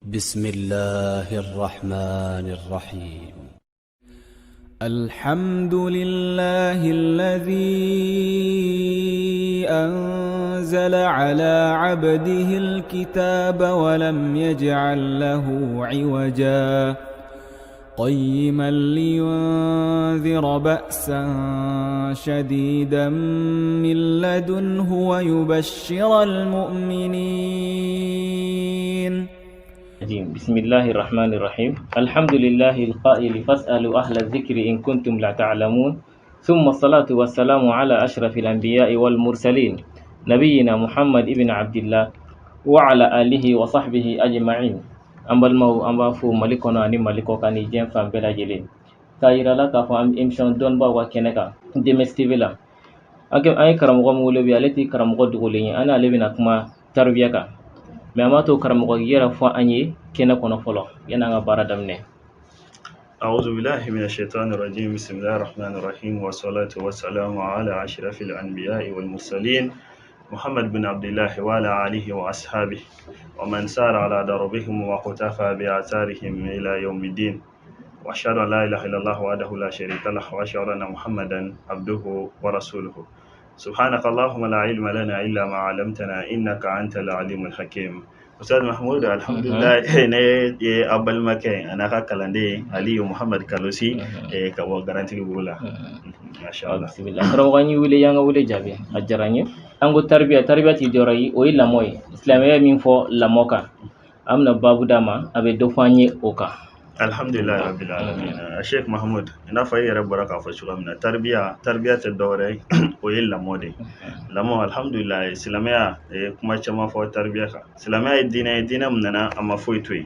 بسم الله الرحمن الرحيم. الحمد لله الذي أنزل على عبده الكتاب ولم يجعل له عوجا قيما لينذر بأسا شديدا من لدنه ويبشر المؤمنين. بسم الله الرحمن الرحيم. الحمد لله القائل فاسألوا أهل الذكر إن كنتم لا تعلمون، ثم الصلاة والسلام على أشرف الأنبياء والمرسلين نبينا محمد ابن عبد الله وعلى آله وصحبه أجمعين. أمبال مو أمبافو ملكنا ني ملكو كاني جيم فام بلا جلين كايرا لا كافو أم إمشان دون با وكنكا ديمستيفيلا أكيم أي كرامغو مولبي التي كرامغو دغولين أنا لبنا كما تربيكا ماماتو كرامغو يرا فو أني كنا كنا فلو ينا بارا دمنه. أعوذ بالله من الشيطان الرجيم. بسم الله الرحمن الرحيم، والصلاة والسلام على أشرف الأنبياء والمرسلين محمد بن عبد الله وعلى آله وأصحابه ومن سار على دربهم وقتفى بآثارهم إلى يوم الدين، وأشهد أن لا إله إلا الله وحده لا شريك له، وأشهد أن محمدا عبده ورسوله. سبحانك اللهم لا علم لنا إلا ما علمتنا إنك أنت العليم الحكيم. Ustaz Mahmud, alhamdulillah ne abal make anaka kalande Aliyu Muhammad Kalusi ka wa garanti bula. Masha Allah. Bismillah. Karo wani wule yanga wule jabe ajaranye. Ango tarbiya ti dorayi o illa moy. Islamiyya min fo lamoka. Amna babu dama abe dofanye oka. Alhamdulillah rabbil alamin. Sheikh Mahmud ina fa yara baraka fa shugamna tarbiya ta dore o illa mode. Lamo alhamdulillah Islamiyya kuma chama fa tarbiya ka. Islamiyya dina munana amma foitoi.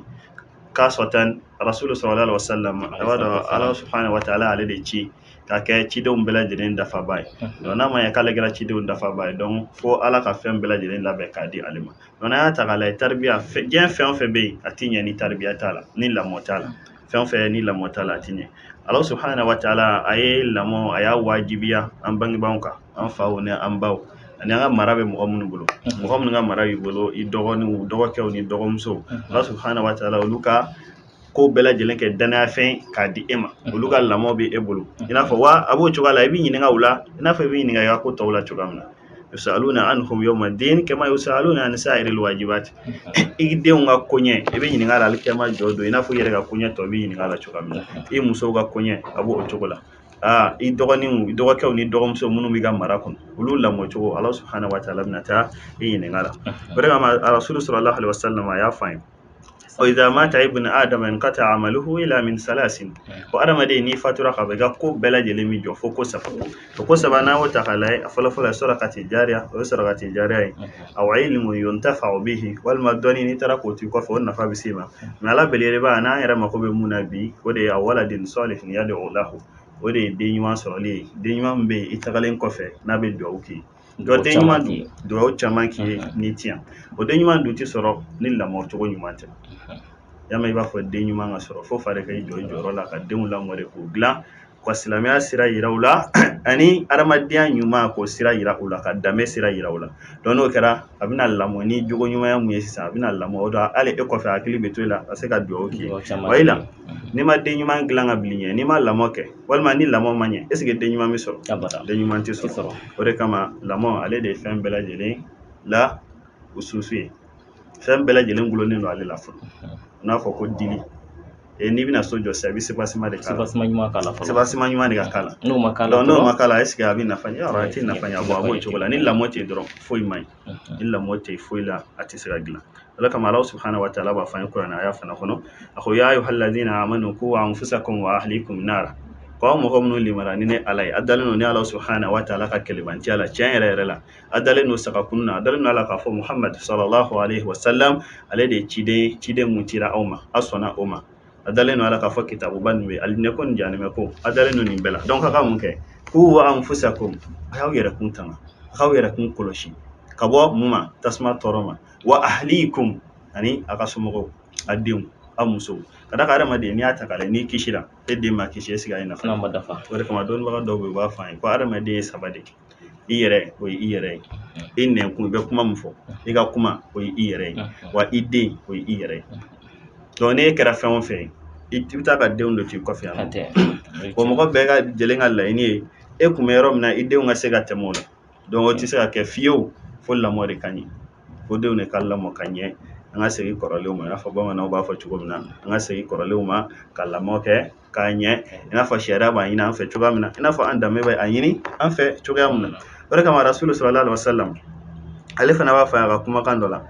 Kaswatan Rasul sallallahu alaihi wasallam wada Allah subhanahu wa ta'ala ale de ci ka kɛ cidenw bɛɛ lajɛlen dafa ba ye. Donc n'a ma ɲɛ k'ale kɛra cidenw dafa ba ye, donc fo Ala ka fɛn bɛɛ lajɛlen labɛn k'a di ale ma. Donc n'an y'a ta k'a lajɛ tarbiya diɲɛ fɛn o fɛn bɛ yen a ti ɲɛ ni tarbiya t'a la, ni lamɔ t'a la. Fɛn o fɛn ni lamɔ t'a la a ti ɲɛ. Allah subhanahu wa ta'ala a ye lamɔ a y'a wajibiya an bangebaaw kan, an faw ni an baw. Ani an ka mara bɛ mɔgɔ minnu bolo. Mɔgɔ minnu ka mara b'i bolo, i dɔgɔninw, dɔgɔkɛw ni dɔgɔmusow. Allah subhanahu wa ta'ala olu ka ko bɛɛ lajɛlen kɛ danaya fɛn k'a di e ma, olu ka lamɔ bɛ e bolo. I n'a fɔ wa a b'o cogoya la i bɛ ɲininka u la i n'a fɔ i bɛ ɲininka i ka ko tɔw la cogoya min na. Yusaluna anhum yawma din kama yusaluna an sa'iril wajibat. I denw ka koɲɛ i bɛ ɲininka la alikiyama jɔ don i n'a fɔ i yɛrɛ ka koɲɛ tɔ bɛ ɲininka la cogoya min na. I musow ka koɲɛ a b'o cogo la. I dɔgɔninw, dɔgɔkɛw ni dɔgɔmusow minnu b'i ka mara kɔnɔ olu lamɔ cogo Allah subhanahu wa ta'ala bɛna taa i ɲininka la. O de kama Rasul sallallahu alaihi wasallam a y'a fɔ an ye. وإذا مات ابن آدم انقطع عمله إلى من ثلاث. وأدم دي فاتورا خبيغا كو بلا جلمي جو فوكو سبا. فوكو سبا ناو تخلاي فلا صدقة جارية وصدقة جارية أو علم ينتفع به والمدوني نترى كوتي كوفو النفع بسيما. نالا بليربا أنا يرى مكوب منابي ودي أولاد صالح يدعو له ودي دينيوان سرالي دينيوان بي إتغالين كوفي نابي دوكي. Do den ɲuman dun duwawu caman k'i ye ni tiɲɛ o den ɲuman dun ti sɔrɔ ni lamɔ cogo ɲuman tɛ. Yama i b'a fɔ den ɲuman ka sɔrɔ fo fa de ka i jɔ i jɔyɔrɔ la ka denw lamɔ de k'u dilan ka silamɛya sira yira u la ani adamadenya ɲuman k'o sira yira u la ka danbe sira yira u la. Donc n'o kɛra a bɛna lamɔ ni jogo ɲumanya mun ye sisan a bɛna lamɔ o don hali e kɔfɛ hakili bɛ to i la ka se ka duwawu k'i ye. Wa i la n'i ma den ɲuman dilan ka bili ɲɛ n'i ma lamɔ kɛ walima ni lamɔ ma ɲɛ est ce que den ɲuman bɛ sɔrɔ? Den ɲuman tɛ sɔrɔ. O de kama lamɔ ale de ye fɛn bɛɛ lajɛlen la ususu ye. Fɛn bɛɛ lajɛlen gulonnen don ale la fɔlɔ. N'a fɔ ko dili n'i bɛna so jɔ sisan i bɛ sebasima de k'a la. Sebasima ɲuman de ka k'a la. N'o ma k'a la est ce que a bɛ nafa ɲɛ? A tɛ nafa ɲɛ. A b'o cogo la. Ni lamɔ tɛ yen dɔrɔn foyi ma ɲi. Ni lamɔ tɛ yen foyi la a tɛ se ka dilan. O de kama Allah subhanahu wa ta'ala b'a fɔ an ye kuranɛ aya fana kɔnɔ a ko ya ayyuhalladhina amanu qu anfusakum wa ahlikum nara. Ko mɔgɔ minnu limara ni ne Ala ye a dalen don ni Allah subhanahu wa ta'ala ka kɛlɛmanciya la tiɲɛ yɛrɛ la a dalen don sagakunu na a dalen don Ala k'a fɔ Muhammad sallallahu alaihi wasallam ale de ye ciden mun cira aw ma a sɔnna o ma a dalen don Ala k'a fɔ kitabuba nin bɛ alinɛ ko ni jahanɛmɛ ko a dalen don nin bɛɛ la. Donc a ka mun kɛ qu anfusakum a y'aw yɛrɛ kun tanga a k'aw yɛrɛ kun kɔlɔsi ka bɔ mun ma tasuma tɔɔrɔ ma wa ahlikum ani a ka somɔgɔw a denw a musow ka da ka adamaden n'i y'a ta k'a lajɛ n'i kisira e den ma kisi est ce que a ye nafa? O de kama dɔnnibaga dɔw bɛ yen u b'a fɔ an ye ko adamaden ye saba de i yɛrɛ o ye i yɛrɛ ye i nɛnkun i bɛ kuma min fɔ i ka kuma o ye i yɛrɛ ye wa i den o ye i yɛrɛ ye. donc ne kɛra fɛn o fɛn i bɛ taa ka denw dɔ to i kɔfɛ yan nɔ o mɔgɔ bɛɛ ka jɛlen ka laɲini ye e kun bɛ yɔrɔ min na i denw ka se ka tɛmɛ o la donc o tɛ se ka kɛ fiyewu fo lamɔ de ka ɲɛ fo denw de ka lamɔ ka ɲɛ an ka segin kɔrɔlenw ma i n'a fɔ bamananw b'a fɔ cogo min na an ka segin kɔrɔlenw ma ka lamɔ kɛ k'a ɲɛ i n'a fɔ sariya b'a ɲini an fɛ cogoya min na i n'a fɔ an danbe bɛ a ɲini an fɛ cogoya min na o de kama rasulu sallallahu alaihi wasallam ale fana b'a fɔ a ka kumakan dɔ la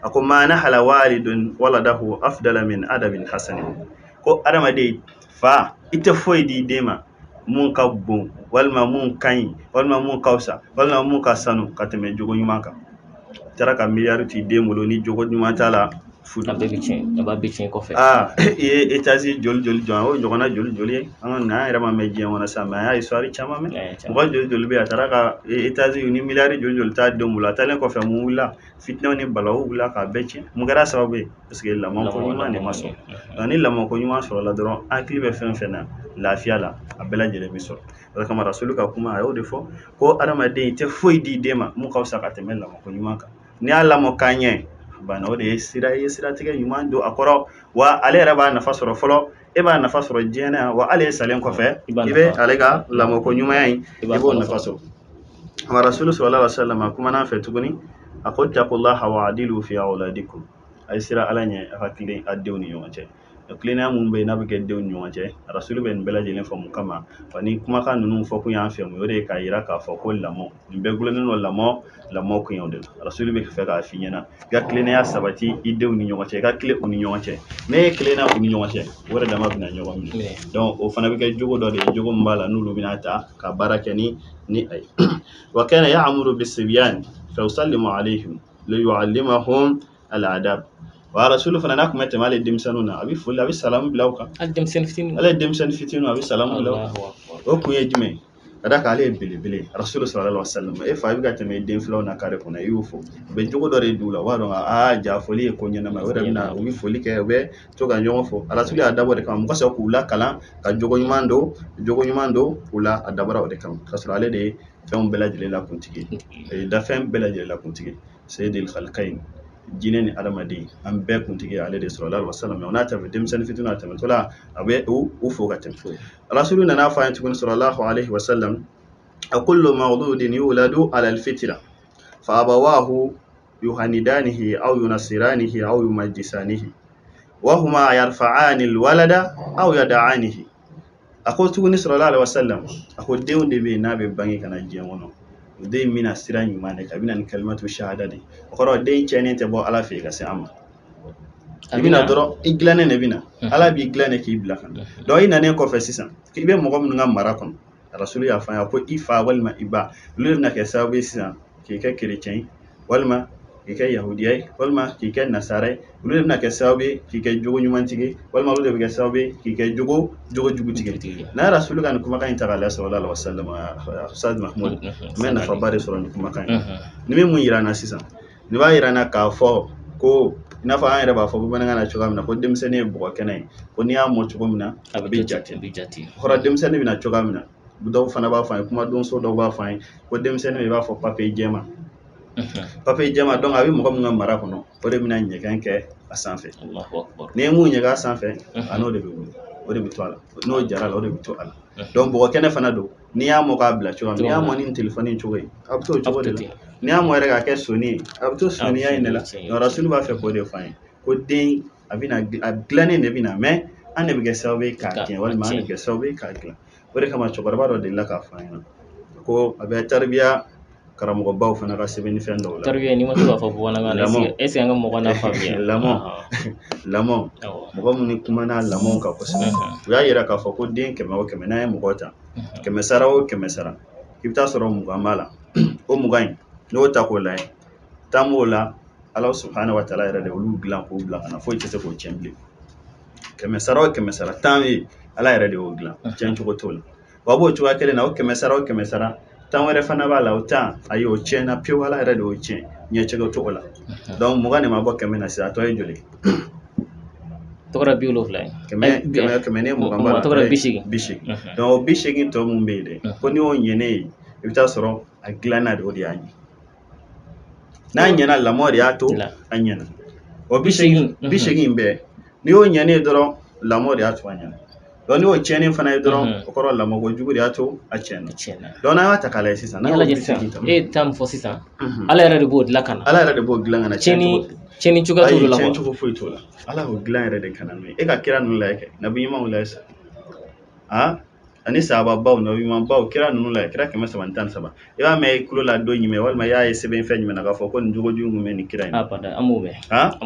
a ko ma nahala walidun waladahu afdala min adabin hasanin ko adamaden fa i tɛ foyi di i den ma mun ka bon walima mun ka ɲi walima mun ka fisa walima mun ka sanu ka tɛmɛ jogo ɲuman kan i taara ka miliyari to i den bolo ni jogo ɲuman t'a la futu a bɛɛ bɛ tiɲɛ a b'a bɛɛ tiɲɛ kɔfɛ i ye étage joli jɔ o ɲɔgɔnna joli ye an yɛrɛ ma mɛn diɲɛ kɔnɔ sa mais an y'a histoire caman mɛn mɔgɔ joli bɛ a taara ka étage ni miliyari joli t'a denw bolo a taalen kɔfɛ mun wulila fitinɛw ni balawu wulila k'a bɛɛ tiɲɛ mun kɛra sababu ye parce que lamɔko ɲuman de ma sɔrɔ donc ni lamɔko ɲuman sɔrɔla dɔrɔn hakili bɛ fɛn fɛn na lafiya la a bɛɛ lajɛlen bɛ sɔrɔ o de kama rasulu ka kuma a y'o de fɔ ko adamaden i tɛ foyi di i den ma mun ka fisa ka tɛmɛ lamɔko ɲuman kan n'i y'a lamɔ k'a ɲɛ bana o de ye siratigɛ ɲuman don a kɔrɔ wa ale yɛrɛ b'a nafa sɔrɔ fɔlɔ e b'a nafa sɔrɔ diɲɛ na wa ale salen kɔfɛ i bɛ ale ka lamɔko ɲumanya in i b'o nafa sɔrɔ ama rasulu sallallahu alaihi wasallam a kumana fɛ tuguni a ko taqullaha wa adilu fi awladikum a ye sira ala ɲɛ a ka tilen a denw ni ɲɔgɔn cɛ tilennenya mun bɛ yen n'a bɛ kɛ denw ni ɲɔgɔn cɛ rasulu bɛ nin bɛɛ lajɛlen fɔ mun kama wa ni kumakan ninnu fɔ kun y'an fɛ mun o de ye k'a jira k'a fɔ ko lamɔ nin bɛɛ gulonnen don lamɔ kun y'o de la rasulu bɛ fɛ k'a f'i ɲɛna i ka tilennenya sabati i denw ni ɲɔgɔn cɛ i ka tile u ni ɲɔgɔn cɛ ne ye tilenna u ni ɲɔgɔn cɛ o de dama bɛna ɲɔgɔn minɛ donc o fana bɛ kɛ jogo dɔ de ye jogo min b'a la n'olu bɛna ta ka baara kɛ ni a ye wa kana ya'muru bis-sibyan fa yusallimu alayhim liyu'allimahum al-adab wa rasulu fana n'a kun bɛ tɛmɛ ale denmisɛnninw na a bɛ foli a bɛ salamu bila u kan ale denmisɛnnin fitininw a bɛ salamu bila u kan o kun ye jumɛn ka da kan ale ye belebele rasulu sallallahu alaihi wasallam e fa bɛ ka tɛmɛ den filaw na kare kɔnɔ i y'o fɔ u bɛ jogo dɔ de d'u la u b'a dɔn ja foli ye ko ɲɛnama o yɛrɛ bɛna u bɛ foli kɛ u bɛ to ka ɲɔgɔn fɔ rasulu y'a dabɔ de kama mɔgɔ sɔrɔ k'u lakalan ka jogo ɲuman don u la a dabɔra o de kama k'a sɔrɔ ale de ye fɛnw bɛɛ lajɛlen lakuntigi ye dafɛn bɛɛ lajɛlen lakuntigi sayyidil khalqain jinɛ ni adamaden an bɛɛ kuntigi ale de sallallahu alaihi wasallam n'a tɛmɛ denmisɛnnin fitinin a tɛmɛtɔ la a bɛ u fo ka tɛmɛ rasulu nana fɔ an ye tuguni sallallahu alaihi wasallam kullu mawludin yuladu ala al-fitra fa abawahu yuhanidanihi aw yunasiranihi aw yumajjisanihi wa huma yarfa'ani al-walada aw yad'anihi ako tuguni sallallahu alaihi wasallam ako denw de bɛ n'a bɛ bange kana diɲɛ kɔnɔ o den in bɛna sira ɲuman de kan a bɛna ni kalimatu shahada de o kɔrɔ den cɛnnen tɛ bɔ ala fɛ ka se an ma i bɛna dɔrɔn i dilannen de bɛna ala b'i dilan de k'i bila kan donc i nanen kɔfɛ sisan i bɛ mɔgɔ minnu ka mara kɔnɔ rasulu y'a fɔ an ye ko i fa walima i ba olu de bɛna kɛ sababu ye sisan k'i kɛ kerecɛn ye walima k'i kɛ yahudiya ye walima k'i kɛ nasara ye olu de bɛna kɛ sababu ye k'i kɛ jogo ɲumantigi ye walima olu de bɛ kɛ sababu ye k'i kɛ jogo jugutigi n'a rasulu ka nin kumakan in ta k'a lajɛ sallallahu alaihi wasallam Ustaz Mahmud n bɛ nafaba de sɔrɔ nin kumakan in ni bɛ mun yira n na sisan nin b'a yira n na k'a fɔ ko i n'a fɔ an yɛrɛ b'a fɔ bamanankan na cogoya min na ko denmisɛnnin ye bɔgɔ kɛnɛ ye ko n'i y'a mɔ cogo min na a bɛ jate hɔrɔn denmisɛnnin bɛna cogoya min na dɔw fana b'a fɔ an ye kumadonso dɔw b'a fɔ an ye ko denmisɛnnin i b'a fɔ papiye jɛma donc a bɛ mɔgɔ min ka mara kɔnɔ o de bɛna ɲɛgɛn kɛ a sanfɛ n'i ye mun ɲɛgɛn a sanfɛ a n'o de bɛ wuli o de bɛ to a la n'o jara la o de bɛ to a la donc bɔgɔ kɛnɛ fana don n'i y'a mɔ k'a bila cogoya min n'i y'a mɔ ni telefɔni cogo ye a bɛ to o cogo de la n'i y'a mɔ yɛrɛ k'a kɛ soni ye a bɛ to soniya in de la donc rasulu b'a fɛ k'o de fɔ an ye ko den a dilannen de bɛna mais an de bɛ kɛ sababu ye k'a tiɲɛ walima an de bɛ kɛ sababu ye k'a dilan o de kama cɛkɔrɔba dɔ delila k'a fɔ an ɲɛna ko a bɛ taribiya karamɔgɔbaw fana ka sɛbɛnnifɛn dɔw la taribiya ni ma se k'a fɔ bamanankan na est-ce que an ka mɔgɔ n'a faamuya lamɔ mɔgɔ minnu kumana lamɔw kan kosɛbɛ u y'a yira k'a fɔ ko den 100 o 100 n'a ye mɔgɔ ta 100 sara o 100 sara i bɛ taa sɔrɔ 20 b'a la o 20 in n'o ta k'o lajɛ tan b'o la Ala subhanahu wa ta'ala yɛrɛ de olu dilan k'o bila ka na foyi tɛ se k'o tiɲɛ bilen 100 sara o 100 sara tan ye Ala yɛrɛ de y'o dilan tiɲɛ cogo t'o la wa b'o cogoya kelen na o 100 sara o 100 sara tan wɛrɛ fana b'a la o tan ayi o tiɲɛna pewu Ala yɛrɛ de y'o tiɲɛ ɲɛcogo t'o la donc 20 de ma bɔ 100 na sisan a tɔ ye joli tɔgɔra 70 ye 100 ne 20 b'a la tɔgɔra 80 donc o 80 tɔ mun bɛ yen dɛ ko ni y'o ɲɛnen ye i bɛ taa sɔrɔ a dilanna de o de y'a ɲɛ n'a ɲɛna lamɔ de y'a to a ɲɛna o 80 bɛɛ ni y'o ɲɛnen dɔrɔn lamɔ de y'a to a ɲɛna donc ni y'o tiɲɛnen fana ye dɔrɔn o kɔrɔ lamɔ ko jugu de y'a to a tiɲɛna donc n'an y'a ta k'a lajɛ sisan Ni ala sisan e taa min fɔ sisan ala yɛrɛ de b'o dilan ka na ala yɛrɛ de b'o dilan ka na tiɲɛni cogoya t'o la tiɲɛni cogo foyi t'o la ala y'o dilan yɛrɛ de ka na n'o ye e ka kira ninnu lajɛ kɛ nabi ɲumanw lajɛ sa ani sahababaw nabi ɲumanbaw kira ninnu lajɛ kira 313 i b'a mɛn i kulo la don jumɛn walima i y'a ye sɛbɛnfɛn jumɛn na k'a fɔ ko nin jogojugu mun bɛ nin kira in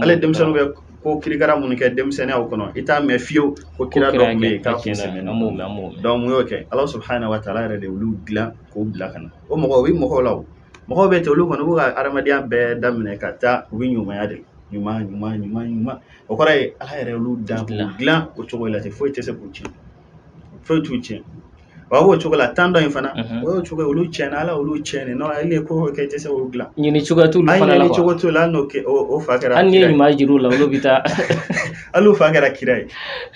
ale denmisɛnninw bɛ ko kirikara minnu kɛ denmisɛnniyaw kɔnɔ i t'a mɛn fiyewu ko kira dɔ tun bɛ yen k'a kun sɛbɛnnen donc mun y'o kɛ ala subhanahu wa taala yɛrɛ de olu dilan k'o bila ka na o mɔgɔw bɛ mɔgɔw la o mɔgɔw bɛ ten olu kɔni u b'u ka adamadenya bɛɛ daminɛ ka taa u bɛ ɲumanya de ɲuman o kɔrɔ ye ala yɛrɛ olu dan k'u dilan o cogo la ten foyi tɛ se k'u tiɲɛ foyi t'u tiɲɛ wa b'o cogo la tan dɔ in fana o y'o cogo olu tiɲɛna ala olu tiɲɛni non ale ye ko kɛ i tɛ se k'o dilan ɲini cogoya t'olu fana la ɲini cogo t'o la hali n'o kɛ o fa kɛra hali n'i ye ɲuman jir'u la olu bɛ taa hali fa kɛra kira ye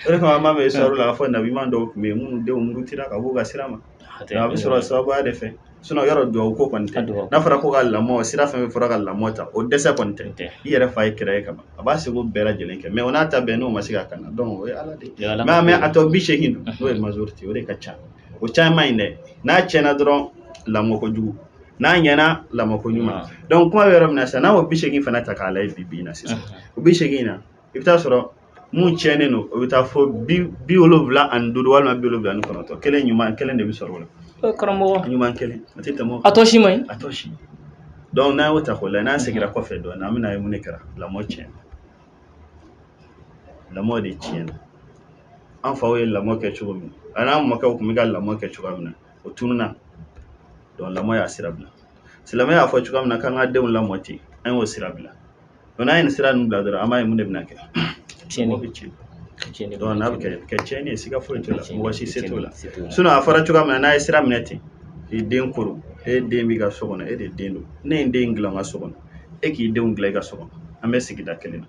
o de kama an b'a mɛn histoire la k'a fɔ nabiɲuman dɔw tun bɛ yen minnu denw murutira ka b'u ka sira ma a bɛ sɔrɔ sababuya de fɛ yɔrɔ duwawu ko kɔni tɛ n'a fɔra ko ka lamɔ sira fɛn fɛn fɔra ka lamɔ ta o dɛsɛ kɔni tɛ i yɛrɛ fa ye kira ye kaban a b'a seko bɛɛ lajɛlen kɛ mais o n'a ta bɛn n'o ma se ka kana donc o ye ala de ye mais a tɔ 80 n'o ye majorité o de ka ca o caman in dɛ n'a tiɲɛna dɔrɔn lamɔ kojugu n'a ɲɛna lamɔ ko ɲuman donc kuma bɛ yɔrɔ min na sisan n'a y'o 80 fana ta k'a lajɛ bi in na sisan o 80 na i bɛ taa sɔrɔ mun tiɲɛnen don o bɛ taa fɔ 75 walima 79 kelen ɲuman kelen de bɛ sɔrɔ o la karamɔgɔ ɲuman kelen a tɛ tɛmɛ o a tɔ si man ɲi a tɔ si donc n'a y'o ta k'o lajɛ n'an seginna kɔfɛ dɔɔnin an bɛna ye mun de kɛra lamɔ tiɲɛna lamɔ de tiɲɛna an faw ye lamɔ kɛ cogo min ani an mɔkɛw tun bɛ ka lamɔ kɛ cogoya min na o tununna donc lamɔ y'a sira bila silamɛ y'a fɔ cogoya min na k'an ka denw lamɔ ten an y'o sira bila donc n'an ye nin sira ninnu bila dɔrɔn an b'a ye mun de bɛna kɛ tiɲɛni bɛ tiɲɛ donc n'a bɛ kɛ tiɲɛni ye siga foyi t'o la mɔgɔ si se t'o la sinon a fɔra cogoya min na n'a ye sira minɛ ten i den koro e den b'i ka so kɔnɔ e de den don ne ye n den dilan n ka so kɔnɔ e k'i denw dilan i ka so kɔnɔ an bɛ sigida kelen na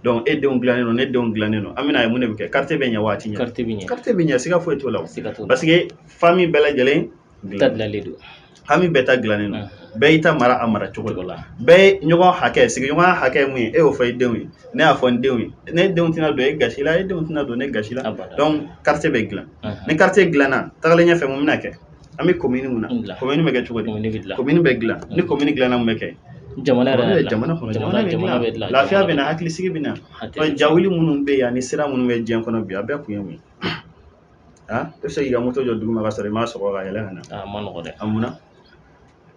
donc e denw dilannen don ne denw dilannen don an bɛna ye mun de bɛ kɛ quartier bɛ ɲɛ waati ɲɛ quartier bɛ ɲɛ siga foyi t'o la parce que famille bɛɛ lajɛlen dilanlen don hami bɛɛ ta dilannen don bɛɛ y'i ta mara a mara cogo la bɛɛ ye ɲɔgɔn hakɛ sigiɲɔgɔn hakɛ mun ye e y'o fɔ i denw ye ne y'a fɔ n denw ye ne denw tɛna don e gasi la e denw tɛna don ne gasi la donc quartier bɛ dilan ni quartier dilanna tagalen ɲɛfɛ mun bɛna kɛ an bɛ commune mun na commune bɛ kɛ cogo di commune bɛ dilan ni commune dilanna mun bɛ kɛ jamana bɛ dilan lafiya bɛ na hakilisigi bɛ na jawuli minnu bɛ yen ani sira minnu bɛ diɲɛ kɔnɔ bi a bɛɛ kun ye mun ye e bɛ se k'i ka moto jɔ dugu ma ka sɔrɔ i m'a sɔgɔ ka yɛlɛ ka na a ma nɔgɔ dɛ a munna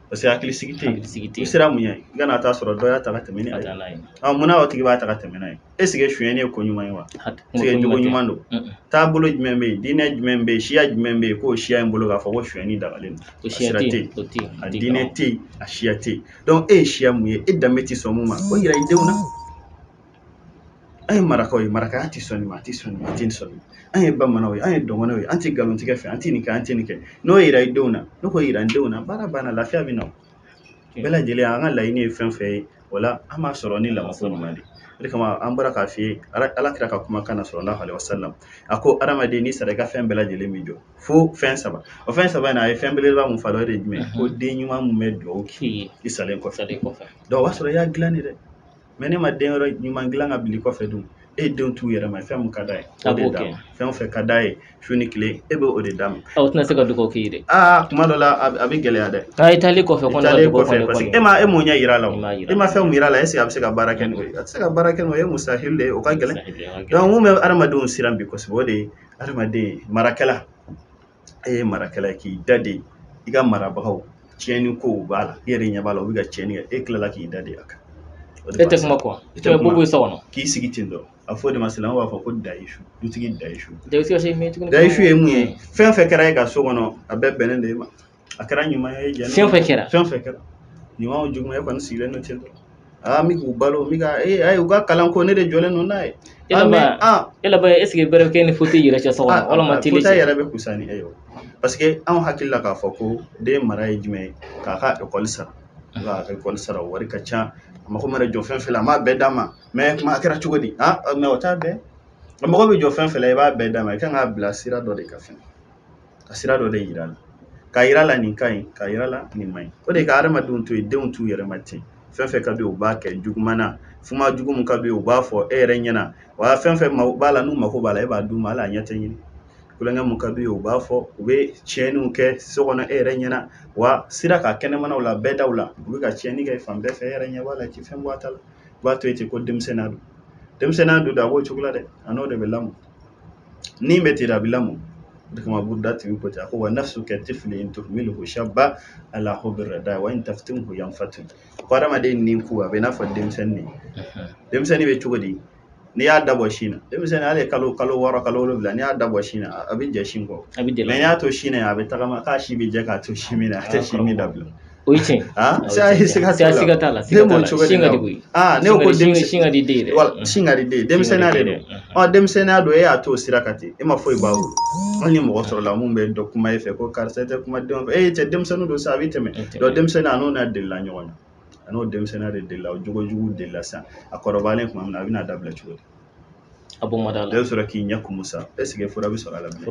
parce que hakilisigi tɛ yen i sera mun ye i kana taa sɔrɔ dɔ y'a ta ka tɛmɛ ni a ye munna o tigi b'a ta ka tɛmɛ n'a ye est ce que sonyɛli ye ko ɲuman ye wa est ce que jogo ɲuman don taabolo jumɛn bɛ yen diinɛ jumɛn bɛ yen siya jumɛn bɛ yen k'o siya in bolo k'a fɔ ko sonyɛli dagalen don a sira tɛ yen a diinɛ tɛ yen a siya tɛ yen donc e ye siya mun ye e danbe tɛ sɔn mun ma o yira i denw na an ye marakaw ye marakaya tɛ sɔn nin ma a tɛ sɔn nin ma a tɛ nin sɔn nin ma an ye bamananw ye an ye dɔgɔnɔw ye an tɛ nkalontigɛ fɛ an tɛ nin kɛ an tɛ nin kɛ n'o yira i denw na n'o ko yira n denw na baara banna lafiya bɛ na bɛɛ lajɛlen an ka laɲini ye fɛn fɛn ye o la an b'a sɔrɔ ni lamɔ ko ɲuman de o de kama an bɔra k'a f'i ye ala kira ka kumakan na sallallahu alaihi wasallam a ko adamaden n'i sara i ka fɛn bɛɛ lajɛlen bɛ jɔ fo fɛn saba o fɛn saba in na a ye fɛn belebeleba mun fɔ o de ye jumɛn ko den ɲuman mun bɛ dugawu k'i i salen kɔfɛ donc o b'a sɔrɔ i y'a dilan de dɛ mais ne ma den wɛrɛ ɲuman dilan ka bila i kɔfɛ dun e denw t'u yɛrɛ ma fɛn mun ka d'a ye o de d'a ma fɛn o fɛn ka d'a ye su ni tile e bɛ o de d'a ma o tɛna se ka dugawu k'i ye dɛ kuma dɔ la a bɛ gɛlɛya dɛ i taalen kɔfɛ parce que e m'o ɲɛ yira la o e ma fɛn mun yira la est ce que a bɛ se ka baara kɛ n'o ye a tɛ se ka baara kɛ n'o ye musahil de ye o ka gɛlɛn donc mun bɛ adamadenw siran bi kosɛbɛ o de ye adamaden marakɛla e ye marakɛla ye k'i da de i ka marabagaw tiɲɛni kow b'a la i yɛrɛ ɲɛ b'a la u bɛ ka tiɲɛni kɛ e tilala k'i da de a kan e tɛ kuma kɔ i tɛ bɔ so kɔnɔ k'i sigi ten dɔrɔn a fɔ de ma silamɛw b'a fɔ ko dayisu dutigi dayisu dayisu ye mun ye fɛn fɛn kɛra e ka so kɔnɔ a bɛɛ bɛnnen de ma a kɛra ɲuman ye fɛn fɛn kɛra ɲuman o juguman e kɔni sigilen don ten dɔrɔn n bɛ k'u balo n bɛ ka ayi u ka kalan ko ne de jɔlen don n'a ye e laban est ce que bɛrɛ kɛ ni fauteuil yɛrɛ cɛ so kɔnɔ walima télé fauteuil yɛrɛ bɛ kusa ni e ye parce que anw hakili la k'a fɔ ko den mara ye jumɛn ye k'a ka école sara ka école sara o wari ka ca a mago mana jɔ fɛn fɛn la a m'a bɛɛ d'a ma mais a kɛra cogo di mais o t'a bɛɛ a mago bɛ jɔ fɛn fɛn la i b'a bɛɛ d'a ma i kan k'a bila sira dɔ de kan ka sira dɔ de yira a la k'a yira la nin ka ɲi k'a yira la nin man ɲi o de ka adamadenw to yen denw t'u yɛrɛ ma ten fɛn fɛn ka di u b'a kɛ juguman na fuma jugu mun ka di u b'a fɔ e yɛrɛ ɲɛna wa fɛn fɛn b'a la n'u mako b'a la e b'a d'u ma hali a ɲɛ tɛ ɲini kulonkɛ mun ka di u b'a fɔ u bɛ tiɲɛniw kɛ so kɔnɔ e yɛrɛ ɲɛna wa sira ka kɛnɛmanaw la bɛɛ daw la u bɛ ka tiɲɛni kɛ fan bɛɛ fɛ e yɛrɛ ɲɛ b'a la ci fɛn bɔ a ta la u b'a to yen ten ko denmisɛnninya don denmisɛnninya don a b'o cogo la dɛ a n'o de bɛ lamɔ ni bɛ ten a bɛ lamɔ o de kama Buda tigi ko ten a ko wa nafsuka tiflun tuhmiluhu shabba ala hubbi rada wa in taftimhu yanfatu ko adamaden nin ku a bɛ n'a fɔ denmisɛnnin denmisɛnnin bɛ cogo di n'i y'a dabɔ sin na denmisɛnnin hali kalo 6 kalo 7 n'i y'a dabɔ sin na a bɛ jɛ sin kɔ mais n'i y'a to sin na a bɛ tagama k'a si bɛ jɛ k'a to sin min na a tɛ sin min dabila o ye tiɲɛ siga t'a la sin ka di koyi ne ko sin ka di den yɛrɛ wala sin ka di den denmisɛnninya de don denmisɛnninya don e y'a to sira ka ten e ma foyi b'a bolo an ye mɔgɔ sɔrɔ la mun bɛ dɔ kuma e fɛ ko karisa tɛ kuma denw fɛ cɛ denmisɛnnin don sa a bɛ tɛmɛ donc denmisɛnninya n'o n'a delila ɲɔgɔn na a n'o denmisɛnninya de delila o jogojugu delila sisan a kɔrɔbalen tuma min na a bɛna dabila cogo di a bɔ ma da la e bɛ sɔrɔ k'i ɲɛ kumu sa est-ce que fura bɛ sɔrɔ a la bilen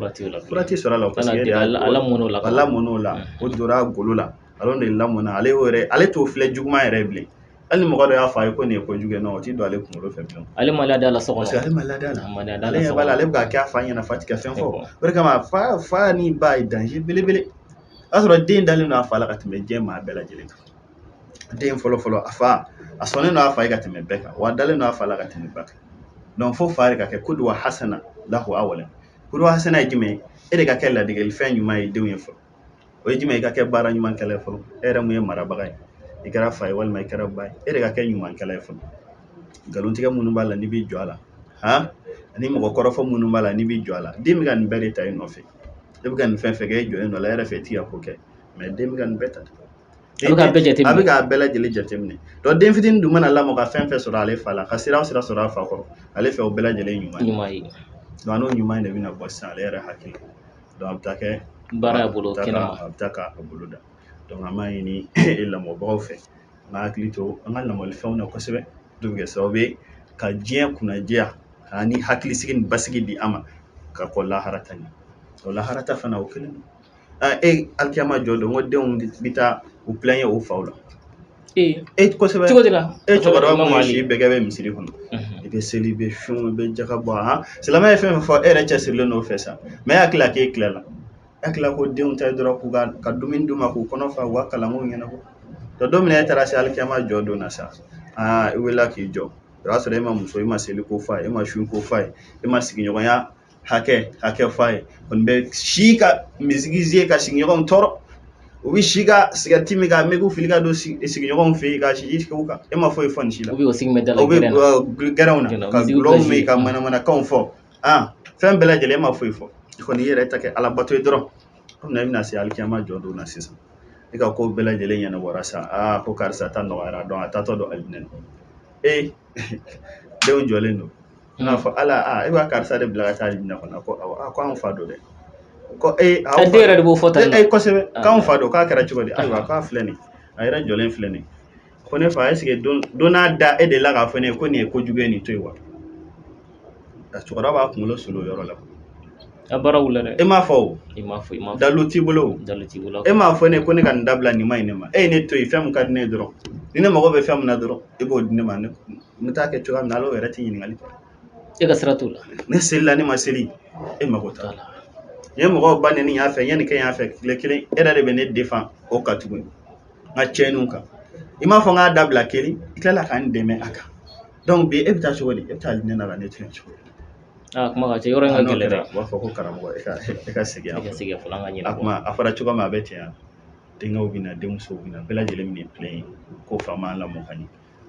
fura tɛ sɔrɔ a la parce que ala mɔn'o la o dora golo la ale de lamɔna ale t'o filɛ juguman yɛrɛ bilen hali ni mɔgɔ dɔ y'a fɔ a ye ko nin ye kojugu ye non o t'i don ale kunkolo fɛ bilen ale ma lada la so kɔnɔ parce que ale ma lada la ale ɲɛ b'a la ale bɛ k'a kɛ a fa ɲɛna fa tɛ ka fɛn fɔ o de kama fa ni ba ye danger belebele o y'a sɔrɔ den dalen don a fa la ka tɛmɛ diɲɛ maa bɛɛ lajɛlen kan den fɔlɔ a fa a sɔnnen don a fa ye ka tɛmɛ bɛɛ kan wa a dalen don a fa la ka tɛmɛ ba kan donc fo fa de ka kɛ kuduwa hasana lahu awwalan kuduwa hasana ye jumɛn e de ka kɛ ladegefɛn ɲuman ye denw ye fɔlɔ o ye jumɛn i ka kɛ baara ɲumankɛla ye fɔlɔ e yɛrɛ mun ye marabaga ye i kɛra fa ye walima i kɛra ba ye e de ka kɛ ɲumankɛla ye fɔlɔ nkalontigɛ minnu b'a la n'i b'i jɔ a la ani mɔgɔ kɔrɔfɔ minnu b'a la n'i b'i jɔ a la den bɛ ka nin bɛɛ de ta i nɔfɛ e bɛ ka nin fɛn fɛn kɛ e jɔlen don a la e yɛrɛ fɛ i t'i ka ko kɛ mais den bɛ ka nin bɛɛ ta a bɛ k'a bɛɛ lajɛlen jateminɛ donc den fitinin dun mana lamɔ ka fɛn fɛn sɔrɔ ale fa la ka sira o sira sɔrɔ a fa kɔrɔ ale fɛ o bɛɛ lajɛlen ɲuman ye donc n'o ɲuman de bɛna bɔ sisan ale yɛrɛ hakili donc a bɛ taa kɛ baara bolo kɛnɛma a bɛ taa k'a bolo da donc an b'a ɲini lamɔbagaw fɛ an ka hakili to an ka lamɔlifɛnw na kosɛbɛ o bɛ kɛ sababu ye ka diɲɛ kunnadiya ani hakilisigi ni basigi di an ma ka kɔn laharata ɲɛ o laharata fana o kelen don alikiyama jɔ don ko denw bɛ taa u kulonkɛ o faw la kosɛbɛ cogo de la cɛkɔrɔba minnu si bɛɛ bɛ misiri kɔnɔ i bɛ seli i bɛ sun i bɛ jaka bɔ silamɛ ye fɛn fɛn fɔ e yɛrɛ cɛsirilen n'o fɛ sa mais e hakili la k'e tila la e hakili la ko denw ta ye dɔrɔn k'u ka dumuni d'u ma k'u kɔnɔ fa u ka kalanko ɲɛnabɔ donc don min na e taara se alikiyama jɔ don na sa i wulila k'i jɔ o y'a sɔrɔ e ma muso e ma seli ko f'a ye e ma sun ko f'a ye e ma sigiɲɔgɔnya hakɛ f'a ye kɔni bɛ si ka misigi ka sigiɲɔgɔnw tɔɔrɔ u bɛ si ka sigarɛti min ka mɛg'u fili ka don sigiɲɔgɔnw fɛ yen ka si k'u kan e ma foyi fɔ nin si la u bɛ gɛrɛnw na ka gulɔw min ka manamanakanw fɔ fɛn bɛɛ lajɛlen e ma foyi fɔ i kɔni i yɛrɛ ta kɛ alabato ye dɔrɔn komi i bɛna se alikiyama jɔ don na sisan e ka ko bɛɛ lajɛlen ɲɛnabɔra sa ko karisa ta nɔgɔyara donc a taatɔ don alijinɛ denw jɔlen don i n'a fɔ ala e b'a karisa de bila ka taa alijinɛ kɔnɔ ko anw fa don dɛ ko den yɛrɛ de b'o fɔ tan kosɛbɛ k'anw fa don k'a kɛra cogo di ayiwa k'a filɛ nin a yɛrɛ jɔlen filɛ nin ko ne fa est-ce que don n'a da e de la k'a fɔ ne ye ko nin ye kojugu ye nin to yen wa cɛkɔrɔba b'a kunkolo solo o yɔrɔ la a baaraw la dɛ e m'a fɔ o i m'a fɔ dalu t'i bolo e m'a fɔ ne ko ne ka nin dabila nin ma ɲi ne ma e ye ne to yen fɛn min ka di ne ye dɔrɔn ni ne mago bɛ fɛn min na dɔrɔn e b'o di ne ma ne bɛ taa kɛ cogoya min na ala yɛrɛ tɛ ɲininkali kɛ e ka sira t'o la ne selila ne ma seli e mago t'a la n ye mɔgɔw ba neni y'a fɛ yanni kɛ y'a fɛ tile kelen e yɛrɛ de bɛ ne défend o kan tuguni n ka tiɲɛniw kan i m'a fɔ n k'a dabila kelen i tilala ka n dɛmɛ a kan donc bi e bɛ taa cogo di e bɛ taa alijinɛ na ka ne to yen cogo di kuma ka ca yɔrɔ in ka gɛlɛn dɛ u b'a fɔ ko karamɔgɔ e ka segin fɔlɔ an ka ɲinɛ a kuma a fɔra cogo min a bɛ ten yan denkɛw bɛ na denmusow bɛ na bɛɛ lajɛlen bɛ nin ko fa ma lamɔ ka ɲɛ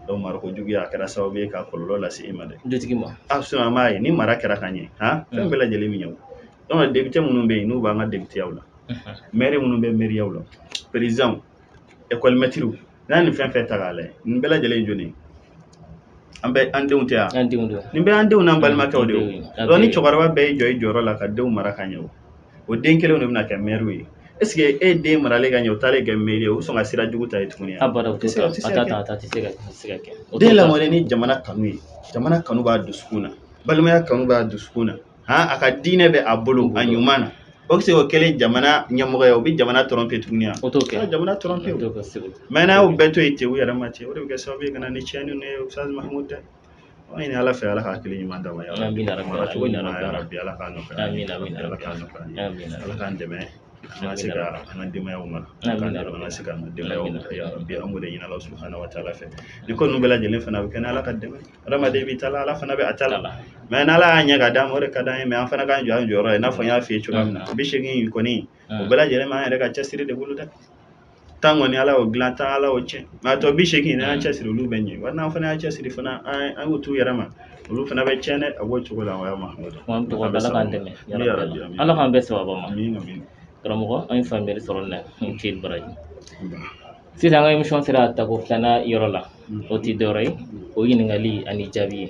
donc marikojuguya a kɛra sababu ye ka kɔlɔlɔ lase e ma dɛ dutigi ma sinon an b'a ye ni mara kɛra ka ɲɛ fɛn bɛɛ lajɛlen bɛ ɲɛ o donc député minnu bɛ yen n'u b'an ka députayaw la maire minnu bɛ mairiyaw la président école maîtriw n'a nin fɛn fɛn ta k'a lajɛ nin bɛɛ lajɛlen ye jɔnni ye an denw tɛ yan nin bɛ an denw n'an balimakɛw de ye o donc ni cɛkɔrɔba bɛɛ y'i jɔ i jɔyɔrɔ la ka denw mara ka ɲɛ o den kelenw de bɛna kɛ maire ye est-ce que e den maralen ka ɲɛ o taalen kɛ maire ye o bɛ sɔn ka sira jugu ta ye tuguni a tɛ se ka kɛ den lamɔlen ni jamana kanu ye jamana kanu b'a dusukun na balimaya kanu b'a dusukun na a ka diinɛ bɛ a bolo a ɲuman na o se o kelen jamana ɲɛmɔgɔ ye o bɛ jamana tromper tuguni o t'o kɛ jamana tromper o t'o kɛ segu mais n'a y'o bɛɛ to yen ten u yɛrɛ ma ten o de bɛ kɛ sababu ye ka na ni tiɲɛni ye Ustaz Mahmud dɛ an ɲini Ala fɛ Ala ka hakili ɲuman d'a ma ya Rabbi mara cogo ɲuman ya Rabbi Ala k'a nɔgɔya Ala k'a nɔgɔya Ala k'an dɛmɛ an ka se ka an ka denbayaw mara an ka se ka an ka denbayaw mara ya Rabbi an b'o de ɲini Ala subhanahu wa ta'ala fɛ ni ko ninnu bɛɛ lajɛlen fana bɛ kɛ ni Ala ka dɛmɛ adamaden b'i ta la Ala fana bɛ a ta la mais n'Ala y'a ɲɛ ka d'an ma o de ka d'an ye mais an fana k'an jɔ an jɔyɔrɔ ye i n'a fɔ n y'a f'i ye cogoya min na 80 kɔni o bɛɛ lajɛlen b'an yɛrɛ ka cɛsiri de bolo dɛ tan kɔni Ala y'o dilan tan Ala y'o tiɲɛ mais a tɔ 80 n'an y'an cɛsiri olu bɛ ɲɛ wa n'an fana y'an cɛsiri fana an y'o t'u yɛrɛ ma olu fana bɛ tiɲɛ dɛ a b'o cogo la ya Mahamadu Ala k'an dɛmɛ Ala k'an bɛɛ sababa ma karamɔgɔ an ye faamuyali sɔrɔ nin na n cɛ baraji sisan an ka émission sera a tako filanan yɔrɔ la o tɛ dɔwɛrɛ ye o ɲininkali ani jaabi ye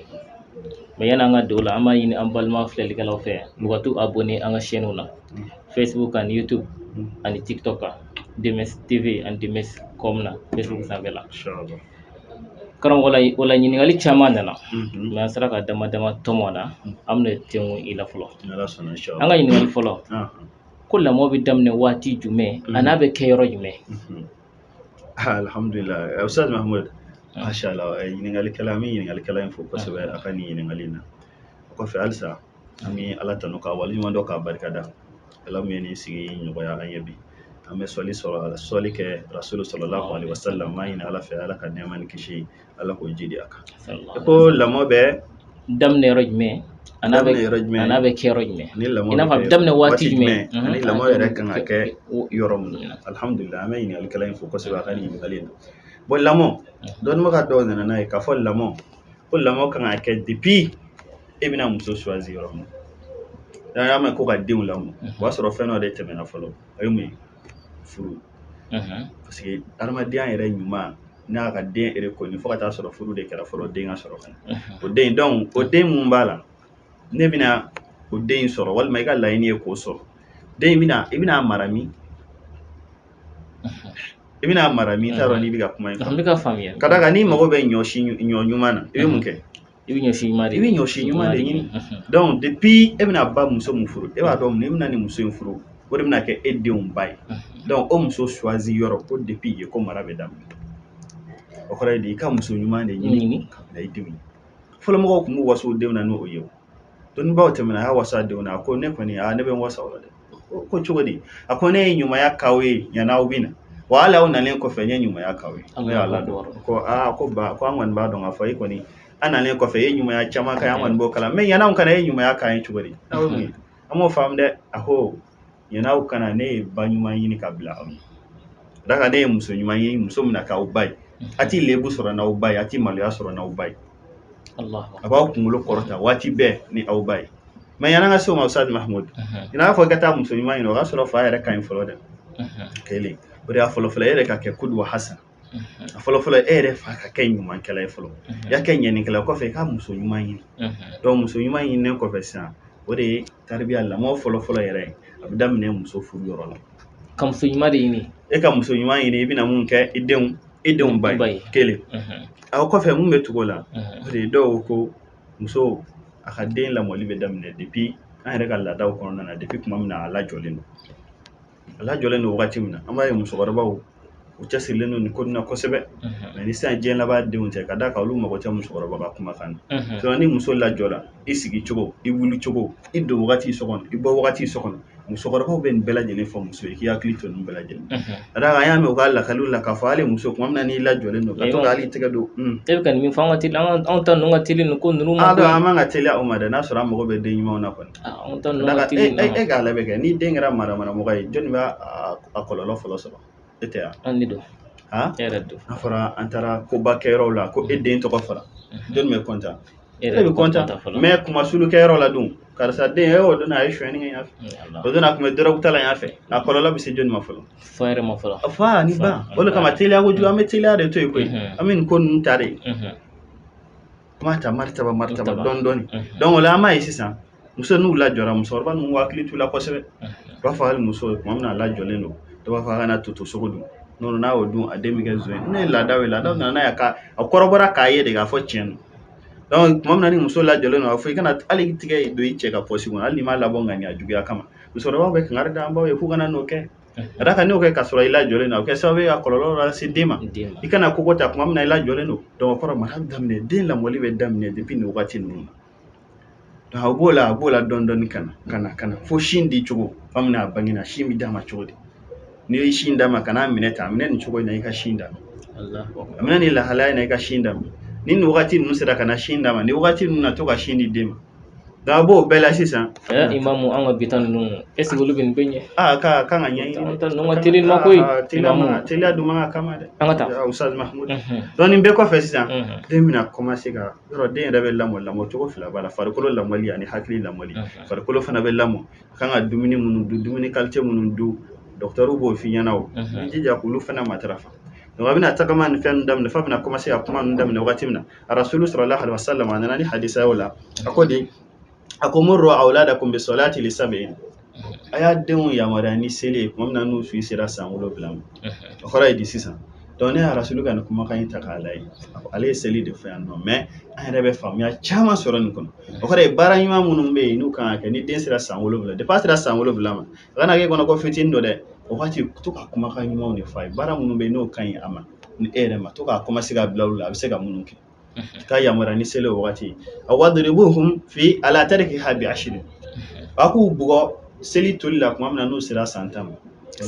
mais yanni an ka don o la an b'a ɲini an balima filɛlikɛlaw fɛ u ka to abonné an ka chaînew na Facebook ani YouTube ani TikTok kan DMS TV ani DMS.com na Facebook sanfɛla karamɔgɔ o la ɲininkali caman nana mais an sera ka dama dama tɔmɔ na an bɛna tɛnku i la fɔlɔ an ka ɲininkali fɔlɔ ko lamɔ bɛ daminɛ waati jumɛn a n'a bɛ kɛ yɔrɔ jumɛn alhamdulillah Ustaz Mahmud masha Allah ɲininkalikɛla an bɛ ɲininkalikɛla in fo kosɛbɛ a ka nin ɲininkali in na o kɔfɛ halisa an bɛ Ala tanu k'a waleɲuman dɔn k'a barikada Ala min ye nin sigi nɔgɔya an ye bi an bɛ sɔli kɛ Rasulu sallallahu alaihi wasallam an ɲini Ala fɛ Ala ka nɛɛma ni kisi Ala k'o jidi a kan ko lamɔ bɛ daminɛ yɔrɔ jumɛn a n'a bɛ kɛ yɔrɔ jumɛn i n'a fɔ a bɛ daminɛ waati jumɛn ani lamɔ yɛrɛ kan ka kɛ yɔrɔ min na alhamdulillah an bɛ ɲininkalikɛla in fo kosɛbɛ a ka nin ɲininkali in na bon lamɔ dɔnnibaga dɔw nana n'a ye k'a fɔ lamɔ ko lamɔ kan ka kɛ depuis e bɛna muso choisir yɔrɔ min na y'a mɛn ko ka denw lamɔ o y'a sɔrɔ fɛn dɔ de tɛmɛna fɔlɔ o ye mun ye furu parce que adamadenya yɛrɛ ɲuman n'a ka den kɔni fo ka taa sɔrɔ furu de kɛra fɔlɔ den ka sɔrɔ fana o den donc o den mun b'a la ne bɛna o den sɔrɔ walima i ka laɲini ye k'o sɔrɔ den i bɛna mara min i bɛna mara min t'a dɔn n'i bɛ ka kuma in faamu ka d'a kan n'i mago bɛ ɲɔ ɲuman na i bɛ mun kɛ i bɛ ɲɔsi ɲuman de ɲini donc depuis e bɛna ba muso mun furu e b'a dɔn mun i bɛna ni muso in furu o de bɛna kɛ e denw ba ye donc o muso choisi yɔrɔ ko depuis ye ko mara bɛ daminɛ o kɔrɔ ye de i ka muso ɲuman de ɲini ka bila i denw ye fɔlɔ mɔgɔw tun b'u waso u denw na n'o ye dɔnnibaw tɛmɛna a y'a wasa a denw na a ko ne kɔni ne bɛ n wasa o la dɛ ko cogo di a ko ne ye ɲumanya k'aw ye yan'aw bɛ na wa hali aw nalen kɔfɛ n ye ɲumanya k'aw ye ne y'a ladɔn ko ko ba ko an kɔni b'a dɔn k'a fɔ e kɔni an nalen kɔfɛ e ye ɲumanya caman kɛ an kɔni b'o kalan mais yan'aw kana e ɲumanya k'an ye cogo di n'aw ye mun ye an m'o faamu dɛ a ko yan'aw kana ne ye ba ɲuman ɲini ka bila aw ye da ka ne ye muso ɲuman ɲini muso min na k'aw ba ye a t'i lebu sɔrɔ n'aw ba ye a t'i maloya sɔrɔ n'aw ba ye a b'aw kunkolo kɔrɔta waati bɛɛ ni aw ba ye mais yan'an ka se o ma Ustaz Mahmud i n'a fɔ i ka taa muso ɲuman ɲini o y'a sɔrɔ fa yɛrɛ ka ɲi fɔlɔ dɛ kelen o de y'a fɔlɔ-fɔlɔ e yɛrɛ ka kɛ kuduwa hasan a fɔlɔ-fɔlɔ e yɛrɛ fa ka kɛ ɲumankɛla ye fɔlɔ i ka kɛ ɲɛnikɛla kɔfɛ i ka muso ɲuman ɲini donc muso ɲuman ɲininen kɔfɛ sisan o de ye taribiya lamɔ fɔlɔ-fɔlɔ yɛrɛ ye a bɛ daminɛ muso furu yɔrɔ la ka muso ɲuman de ɲini e ka muso ɲuman ɲini i bɛna mun kɛ i denw ba ye kelen o kɔfɛ mun bɛ tugu o la o de ye dɔw ko muso a ka den lamɔli bɛ daminɛ depuis an yɛrɛ ka laadaw kɔnɔna na depuis tuma min na a lajɔlen don wagati min na an b'a ye musokɔrɔbaw u cɛsirilen don nin ko in na kosɛbɛ mais ni sisan diɲɛ laban denw tɛ ka d'a kan olu mago tɛ musokɔrɔba ka kumakan na sinon ni muso lajɔla i sigi cogo i wuli cogo i don wagati so kɔnɔ i bɔ wagati so kɔnɔ musokɔrɔbaw bɛ nin bɛɛ lajɛlen fɔ muso ye k'i hakili to nin bɛɛ lajɛlen ka d'a kan an y'a mɛn u ka lakaliw la k'a fɔ hali muso tuma min na n'i lajɔlen don ka to ka hali tɛgɛ don e bɛ ka nin min fɔ an ka teli anw ta ninnu ka teli nin ko ninnu ma an man ka teliya o ma dɛ n'a sɔrɔ an mago bɛ den ɲumanw na kɔni anw ta ninnu ka teli e k'a labɛn kɛ ni den kɛra maramɔgɔ ye jɔnni b'a a kɔlɔlɔ fɔlɔ sɔrɔ e tɛ yan an ne don e yɛrɛ don a fɔra an taara koba kɛyɔrɔw la ko e den tɔgɔ fara jɔnni bɛ kɔntan e bɛ kɔntan mais kuma sulu kɛyɔrɔ la dun karisa den o don a ye suɲɛni kɛ yan fɛ o don a kun bɛ dɔrɔgu ta la yan fɛ a kɔlɔlɔ bɛ se jɔnni ma fɔlɔ fa yɛrɛ ma fɔlɔ fa ni ba o de kama teliya kojugu an bɛ teliya de to yen koyi an bɛ nin ko ninnu ta de kuma ta maritaba dɔɔni dɔɔni donc o la an b'a ye sisan muso n'u lajɔra musokɔrɔba ninnu hakili t'u la kosɛbɛ u b'a fɔ hali muso tuma min na a lajɔlen don dɔw b'a fɔ a kana toto sogo dun n'o n'a y'o dun a den bɛ kɛ zon ye ne ye laadaw ye laadaw nana n'a ye a kɔrɔbɔra k'a ye de k'a fɔ tiɲɛ don donc tuma min na ni muso lajɔlen don a fɔ i kana hali tigɛ don i cɛ ka pɔsi kɔnɔ hali n'i m'a labɔ ŋaniya juguya kama musokɔrɔbaw bɛ kangari da an baw ye k'u kana n'o kɛ ka d'a kan n'o kɛ ka sɔrɔ i lajɔlen don a bɛ kɛ sababu ye ka kɔlɔlɔ lase den ma i kana koko ta tuma min na i lajɔlen don donc o kɔrɔ mara bɛ daminɛ den lamɔli bɛ daminɛ depuis nin wagati ninnu na donc a b'o la dɔɔni dɔɔni ka na fo sin di cogo tuma min na a bangena sin bɛ d'a ma cogo di n'i ye sin d'a ma kana minɛ ta a minɛ nin cogo in na i ka sin d'a ma a minɛ nin lahalaya in na i ka sin d'a ma ni nin wagati ninnu sera ka na sin d'a ma ni wagati ninnu na to ka sin di den ma donc a b'o bɛɛ la sisan imamu an ka bita ninnu est ce que olu bɛ nin bɛɛ ɲɛ kan ka ɲɛɲini ka teli ma koyi teliya dun man ka kama dɛ an ka taa Ustaz Mahmud donc nin bɛɛ kɔfɛ sisan den bɛna commencer ka yɔrɔ den yɛrɛ bɛ lamɔ cogo fila b'a la farikolo lamɔli ani hakili lamɔli farikolo fana bɛ lamɔ a kan ka dumuni minnu dun dumuni qualité minnu dun docteur b'o f'i ɲɛna o i jija k'olu fana matarafa donc a bɛna tagama ni fɛn daminɛ fa bɛna commencer ka kuma ninnu daminɛ wagati min na a rasulu sallallahu alaihi wasallam a nana ni hadisa y'o la a ko de a ko murru awladakum bi salati li sab'in a y'a denw yamaruya ni seli ye tuma min na n'u sera san 7 ma o kɔrɔ ye di sisan donc ne y'a rasulu ka nin kumakan in ta k'a lajɛ ale ye seli de fɔ yan nɔ mais an yɛrɛ bɛ faamuya caman sɔrɔ nin kɔnɔ o kɔrɔ ye baara ɲuman minnu bɛ yen n'u kan ka kɛ ni den sera san 7 depuis a sera san 7 ma a kana kɛ kɔnɔ ko fitinin dɔ dɛ o waati to ka kumakan ɲumanw de fɔ a ye baara minnu bɛ yen n'o ka ɲi a ma ni e yɛrɛ ma to ka commencer ka bila olu la a bɛ se ka minnu kɛ ka yamaruya ni seli o wagati a wadribuhum fi ala tarkiha bi ashrin a k'u bugɔ seli toli la tuma min na n'u sera san 10 ma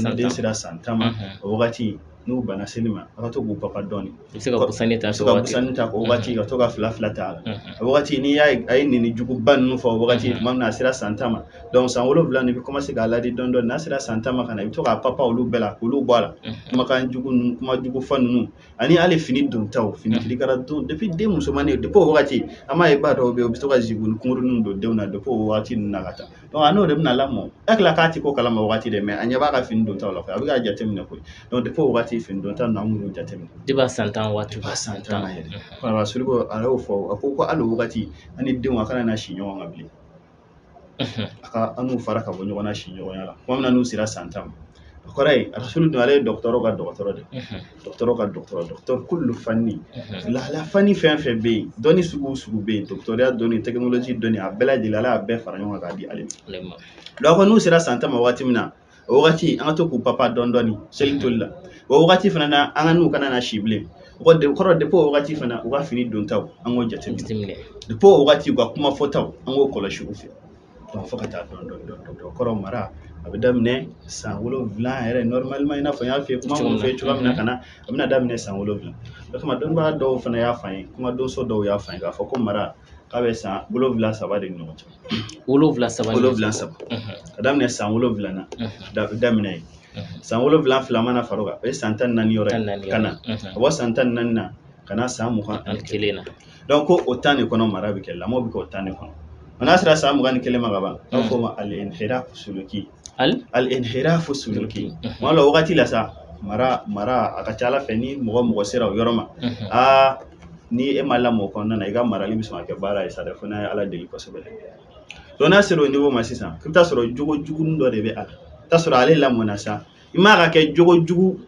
ni den sera san 10 ma o wagati n'u banna seli ma a ka to k'u papa dɔɔni i bɛ se ka busani ta o wagati ka to ka fila ta a la a wagati n'i a ye nin juguba ninnu fɔ o wagati tuma min na a sera san 10 ma donc san 7 nin bɛ commencer k'a ladi dɔɔni dɔɔni n'a sera san 10 ma ka na i bɛ to k'a papa olu bɛɛ la k'olu bɔ a la kumakan jugu ninnu kuma jugu fɔ ninnu ani hali fini dontaw fini kirikara don depuis den musomanni depuis o wagati an b'a ye ba dɔw bɛ yen u bɛ to ka ziguni kunkuruninw don denw na depuis o wagati ninnu na ka taa donc a n'o de bɛna lamɔ e hakili la k'a tɛ ko kalama o wagati dɛ mais a ɲɛ b'a ka fini dontaw la a bɛ k'a jateminɛ koyi donc depuis o wagati fini dontaw ninnu an b'olu jateminɛ depuis san 10 waati depuis san 10 na yɛrɛ voilà rasulu ko a y'o fɔ a ko hali o wagati an ni denw a kana na si ɲɔgɔn kan bilen a ka an n'u fara ka bɔ ɲɔgɔn na si ɲɔgɔnya la tuma min na n'u sera san 10 ma o kɔrɔ ye rasulu dun ale ye dɔgɔtɔrɔ ka dɔgɔtɔrɔ de dɔgɔtɔrɔ kullu fanni lahala fanni fɛn fɛn bɛ yen dɔnni sugu o sugu bɛ yen dɔgɔtɔrɔya dɔnni technologie dɔnni a bɛɛ lajɛlen ala y'a bɛɛ fara ɲɔgɔn kan k'a di ale ma donc n'u sera san 10 ma waati min na o wagati an ka to k'u papa dɔɔni dɔɔni seli toli la o wagati fana na an ka n'u kana na si bilen o kɔrɔ depuis o wagati fana u ka fini dontaw an k'o jateminɛ depuis o wagati u ka kuma fɔtaw an k'o kɔlɔsi u fɛ donc fo ka taa dɔɔni o kɔrɔ mara a bɛ daminɛ san 7 yɛrɛ normalement i n'a fɔ n y'a f'i ye kuma minnu fɛ cogoya min na ka na a bɛna daminɛ san 7 o kama dɔnnibaga dɔw fana y'a f'an ye kumadonso dɔw y'a f'an ye k'a fɔ ko mara k'a bɛ san 7 de ni ɲɔgɔn cɛ 7 ka daminɛ san 7 na daminɛ ye san 7 mana fara o kan o ye san 14 yɔrɔ ye ka na a bɔ san 14 na ka na san 21 na donc ko o temps de kɔnɔ mara bɛ kɛ lamɔ bɛ kɛ o temps de kɔnɔ n'a sera san 21 ma ka ban a b'a fɔ o ma al-inhirafu suluki al-inhirafu suluki tuma dɔ la wagati la sa mara a ka ca ala fɛ ni mɔgɔ sera o yɔrɔ ma ni e ma lamɔ o kɔnɔna na i ka marali bɛ sɔn ka kɛ baara ye sa dɛ fo n'a ye ala deli kosɛbɛ donc n'a sera o niveau ma sisan i bɛ taa sɔrɔ jogo jugunin dɔ de bɛ a la i bɛ taa sɔrɔ ale lamɔna sa i ma ka kɛ jogo jugu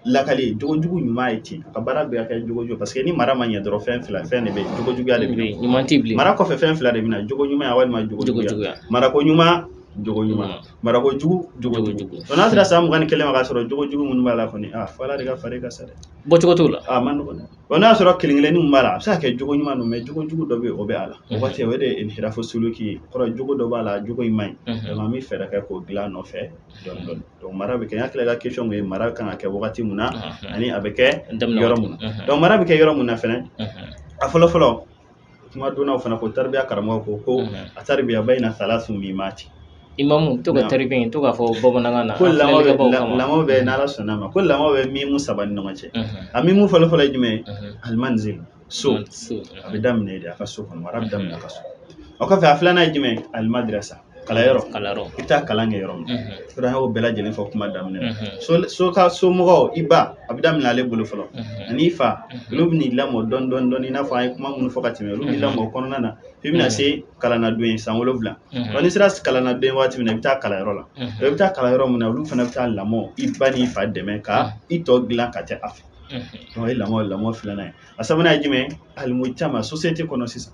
lakali jogo jugu ɲuman ye ten a ka baara bɛɛ ka kɛ jogo jugu parce que ni mara ma ɲɛ dɔrɔn fɛn de bɛ yen jogo juguya de bɛ yen mara kɔfɛ fɛn fila de bɛ na jogo ɲuman ya walima jogo juguya marako ɲuman jogo ɲuman marako jugu jogo jugu donc n'a sera san 21 ma k'a sɔrɔ jogo jugu minnu b'a la kɔni fo ala de ka fara i kan sa dɛ bɔcogo t'o la a man nɔgɔn dɛ bon n'a sɔrɔ kelen-kelenninw b'a la a bɛ se ka kɛ jogo ɲuman don mais jogo jugu dɔ bɛ yen o bɛ a la o waati o de ye inhirafu suluki ye kɔrɔ jogo dɔ b'a la jogo in man ɲi donc an bɛ fɛɛrɛ kɛ k'o dilan nɔfɛ dɔɔni donc mara bɛ kɛ n hakili la ka question ye mara kan ka kɛ wagati min na ani a bɛ kɛ yɔrɔ min na donc mara bɛ kɛ yɔrɔ min na fɛnɛ a fɔlɔ kuma donnaw fana ko taribiya karamɔgɔ ko a taribiya bayna thalathun mimati imamu to ka taribiya to k'a fɔ bamanankan na ko lamɔ bɛ n'ala sɔnna ma ko lamɔ bɛ mimu saba ni ɲɔgɔn cɛ a mimu fɔlɔ ye jumɛn ye almanzil so a bɛ daminɛ de a ka so kɔnɔ mara bɛ daminɛ a ka so o kɔfɛ a filanan ye jumɛn ye alimadrasa kalayɔrɔ i bɛ taa kalan kɛ yɔrɔ min na y'o bɛɛ lajɛlen fɔ kuma daminɛ na somɔgɔw i ba a bɛ daminɛ ale bolo fɔlɔ ani i fa olu bɛ n'i lamɔ dɔɔni i n'a fɔ an ye kuma minnu fɔ ka tɛmɛ olu b'i lamɔ kɔnɔna na i bɛna se kalanna don ye san 7 n'i sera kalanna don waati min na i bɛ taa kalanyɔrɔ la i bɛ taa kalanyɔrɔ min na olu fana bɛ taa lamɔ i ba n'i fa dɛmɛ ka i tɔ dilan ka kɛ a fɛ donc i lamɔ filanan ye a sabanan ye jumɛn al-mujtama société kɔnɔ sisan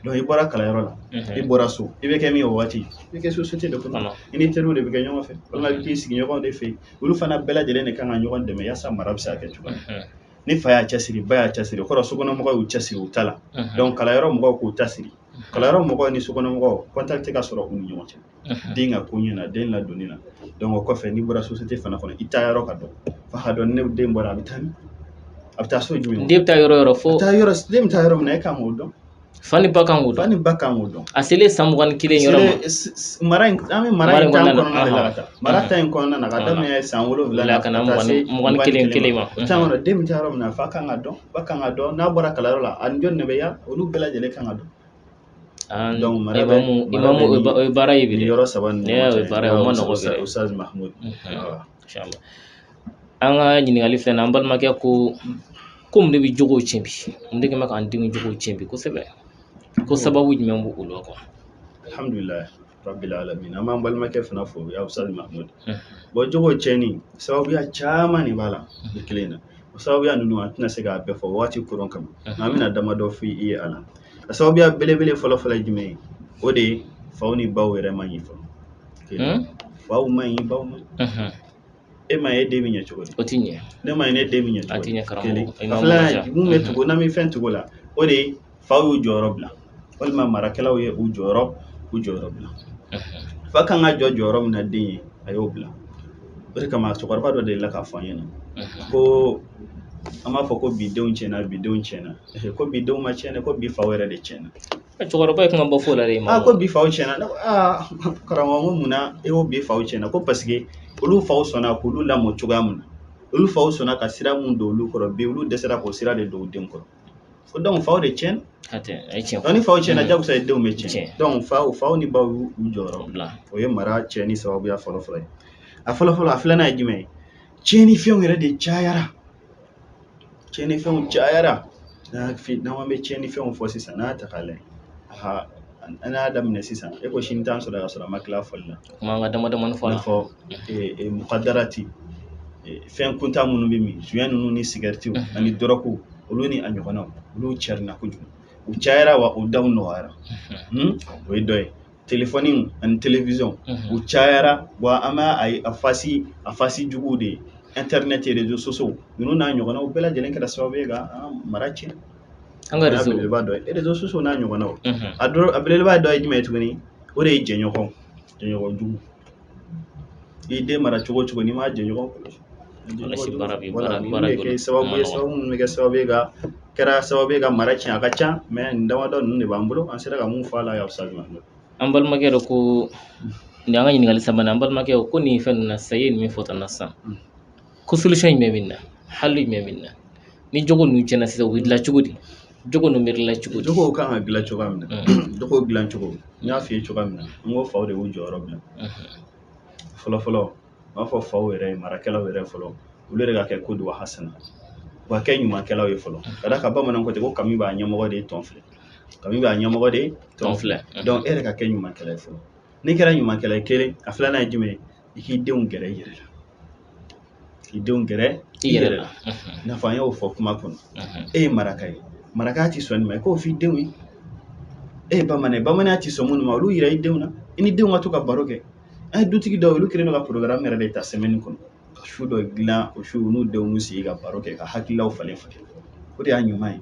donc i bɔra kalanyɔrɔ la i bɔra so i bɛ kɛ min o waati i bɛ kɛ société de kɔnɔ i ni teriw de bɛ kɛ ɲɔgɔn fɛ walima i bɛ k'i sigiɲɔgɔnw de fɛ olu fana bɛɛ lajɛlen de kan ka ɲɔgɔn dɛmɛ yaasa mara bɛ se ka kɛ cogo min ni fa y'a cɛsiri ba y'a cɛsiri o kɔrɔ sokɔnɔmɔgɔw y'u cɛsiri u ta la donc kalanyɔrɔ mɔgɔw k'u ta siri kalanyɔrɔ mɔgɔw ni sokɔnɔmɔgɔw contact tɛ ka sɔrɔ u ni ɲɔgɔn cɛ den ka ko ɲɛ na den ladonni na donc o kɔfɛ n'i bɔra société fana kɔnɔ i taa yɔrɔ ka dɔn fa ka dɔn ni ne den bɔra a bɛ taa min a bɛ taa so jumɛn den bɛ taa yɔrɔ yɔrɔ fo den bɛ taa yɔrɔ min na e kan k'o dɔn fa ni ba kan k'o dɔn fa ni ba kan k'o dɔn a selen san 21 yɔrɔ ma mara in an bɛ mara in tan kɔnɔna de la ka taa mara ta in kɔnɔna na ka daminɛ san 7 na ka taa se 21 ma o caman kɔnɔ den bɛ taa yɔrɔ min na fa kan ka dɔn ba kan ka dɔn n'a bɔra kalanyɔrɔ la ani jɔn de bɛ yan olu bɛɛ lajɛlen kan ka dɔn donc mara imamu o ye baara ye bi yɔrɔ saba ninnu o ye baara ye o ma nɔgɔ bi Ustaz Mahmud inchallah an ka ɲininkali filɛ nin an balimakɛ ko mun de bɛ jogow tiɲɛ bi mun de kɛn bɛ k'an denw jogow tiɲɛ bi kosɛbɛ ko sababu jumɛn b'o la quoi alhamdulillah rabbil alamin an b'an balimakɛ fana fo ya Ustaz Mahmud bon jogo tiɲɛni sababuya caman de b'a la ni kelen na o sababuya ninnu an tɛna se k'a bɛɛ fɔ waati koron kama nka an bɛna damadɔ f'i ye a la a sababuya belebele fɔlɔ ye jumɛn ye o de ye faw ni baw yɛrɛ man ɲi fɔlɔ faw man ɲi baw man ɲi e ma ye den bɛ ɲɛ cogo di o ti ɲɛ ne ma ye ne den bɛ ɲɛ cogo di karamɔgɔ a filanan mun bɛ tugu n'an bɛ fɛn tugu la o de ye faw y'u jɔyɔrɔ bila walima marakɛlaw ye u jɔyɔrɔ bila fa kan ka jɔ jɔyɔrɔ min na den ye a y'o bila o de kama cɛkɔrɔba dɔ delila k'a fɔ an ɲɛna ko an b'a fɔ ko bi denw tiɲɛna ko bi denw ma tiɲɛ ko bi faw yɛrɛ de tiɲɛna cɛkɔrɔba ye kuma bɔ fo la de ko bi faw tiɲɛna karamɔgɔ ko munna e ko bi faw tiɲɛna ko parce que olu faw sɔnna k'olu lamɔ cogoya min na olu faw sɔnna ka sira mun don olu kɔrɔ bi olu dɛsɛra k'o sira de don u denw kɔrɔ ko donc faw de tiɲɛna ni faw tiɲɛna jagosa ye denw bɛ tiɲɛ donc faw ni baw y'u jɔyɔrɔ bila o ye mara tiɲɛni sababuya fɔlɔ ye a fɔlɔ a filanan ye jumɛn ye tiɲɛnifɛnw yɛrɛ de cayara n'an bɛ tiɲɛnifɛnw fɔ sisan n'a ta k'a lajɛ an y'a daminɛ sisan e ko sini t'an sɔrɔ ka sɔrɔ a ma tila fɔli la kuma ka damadamani fɔ mukadarati fɛn kuntan minnu bɛ min suɲɛ ninnu ni sigɛritiw ani dɔrɔkuw olu ni a ɲɔgɔnnaw olu carinna kojugu u cayara wa u daw nɔgɔyara o ye dɔ ye telefɔni ani television u cayara wa an b'a a fasi juguw de ye internet réseaux sociaux ninnu n'a ɲɔgɔnnaw bɛɛ lajɛlen kɛra sababu ye ka mara tiɲɛ an ka réseaux sociaux n'a ɲɔgɔnnaw a belebeleba dɔ ye jumɛn ye tuguni o de ye jɛɲɔgɔn jugu i den mara cogo n'i m'a jɛɲɔgɔn sababu minnu bɛ kɛ sababu ye kɛra sababu ye ka mara tiɲɛ a ka ca mais nin damadɔ ninnu de b'an bolo an sera ka mun fɔ a la Ustaz Mahmud an balimakɛ dɔ ko nin an ka ɲininkali sabanan an balimakɛ ko nin fɛn ninnu na sisan i ye nin min fɔ tan na sisan ko solution jumɛn bɛ nin na hali jumɛn bɛ nin na ni jogo ninnu tiɲɛna sisan u bɛ dilan cogo di jogo ninnu bɛ dilan cogo di jogow kan ka dilan cogoya min na jogow dilan cogo n y'a f'i ye cogoya min na n ko faw de y'u jɔyɔrɔ bila fɔlɔ n b'a fɔ faw yɛrɛ marakɛlaw yɛrɛ fɔlɔ olu de ka kɛ ko wa hasana u ka kɛ ɲumankɛlaw ye fɔlɔ ka d'a kan bamananw ko ten ko kami b'a ɲɛmɔgɔ de tɔn filɛ donc e yɛrɛ ka kɛ ɲumankɛla ye fɔlɔ n'i kɛra ɲumankɛla ye kelen a filanan ye jumɛn ye i k'i denw gɛrɛ i yɛrɛ la i n'a fɔ an y'o fɔ kuma kɔnɔ e ye maraka ye maraka ti sɔn nin ma i k'o f'i denw ye e ye bamananya ti sɔn minnu ma olu yira i denw na i ni denw ka to ka baro kɛ an ye dutigi dɔw olu kelen ka programme yɛrɛ de ta semaine kɔnɔ ka su dɔ dilan o su n'u denw sigi ka baro kɛ ka hakililaw falen o de y'a ɲuman ye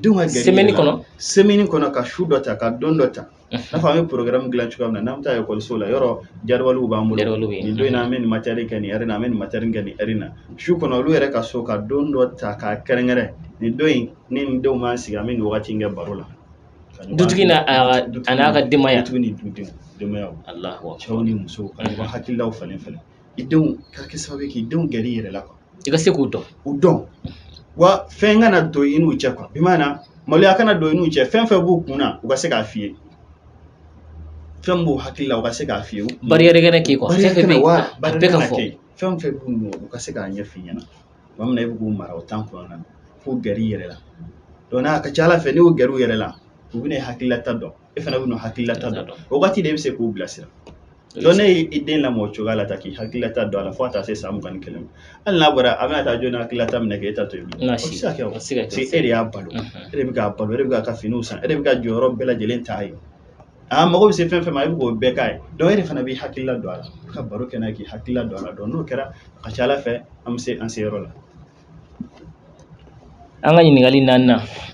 denw ka gɛrɛ semaine kɔnɔ ka su dɔ ta ka don dɔ ta n'a fɔ an bɛ programme dilan cogoya min na n'an bɛ taa ekɔliso la yɔrɔ jadwaliw b'an bolo nin don in na an bɛ nin matériel kɛ nin heure in na an bɛ nin matériel kɛ nin heure in na su kɔnɔ olu yɛrɛ ka so ka don dɔ ta k'a kɛrɛnkɛrɛn nin don in ni nin denw m'an sigi an bɛ nin wagati in kɛ baro la dutigi n'a ka denbaya dutigi ni denbayaw cɛw ni musow ka ɲɔgɔn hakililaw falen i denw ka kɛ sababu ye k'i denw gɛrɛ i yɛrɛ la i ka se k'u dɔn wa fɛn kana don i n'u cɛ bi maana maloya kana don i n'u cɛ fɛn b'u kun na u ka se k'a f'i ye fɛn b'u hakili la u ka se k'a f'i ye barrière kana k'i kɔ fɛn bɛɛ ka fɔ fɛn b'u nɔ u ka se k'a ɲɛ f'i ɲɛna tuma min na i bɛ k'u mara o temps kɔnɔna na f'u gɛrɛ i yɛrɛ la donc n'a ka ca Ala fɛ n'i y'u gɛrɛ u yɛrɛ la u bɛna hakililata dɔn e fana bɛ n'u hakililata dɔn o waati de i bɛ se k'u bilasira don ne i den lamɔ cogoya la ta k'i hakililata don a la fo ka taa se san 21 ma hali n'a bɔra a bɛna taa jɔna hakililata minɛ kɛ e ta to yen o tɛ se ka kɛ o parce que e de y'a balo e de bɛ k'a balo e de bɛ k'a ka finiw san e de bɛ ka jɔyɔrɔ bɛɛ lajɛlen ta a ye mago bɛ se fɛn fɛn ma e bɛ k'o bɛɛ k'a ye donc e de fana b'i hakilila don a la ka baro kɛ n'a ye k'i hakilila don a la donc n'o kɛra a ka ca Ala fɛ an bɛ se an se yɔrɔ la. An ka ɲininkali 4nan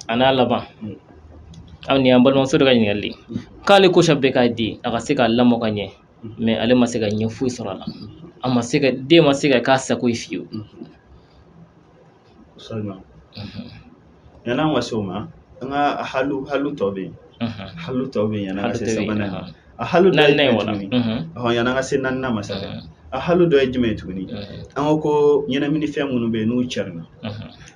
a n'a laban aw ni an balimamuso de ka ɲininkali k'ale ko bɛɛ k'a di a ka se k'a lamɔ ka ɲɛ mais ale ma se ka ɲɛ foyi sɔrɔ a la a ma se ka den ma se ka k'a sago ye fiyewu. Yan'an ka se o ma an ka halu tɔ bɛ yen halu tɔ bɛ yen yan'an ka se sabanan a halu dɔ ye jumɛn tuguni yan'an ka se 4nan ma sa dɛ a halu dɔ ye jumɛn tuguni an ko ɲɛnaminifɛn minnu bɛ yen n'u carinna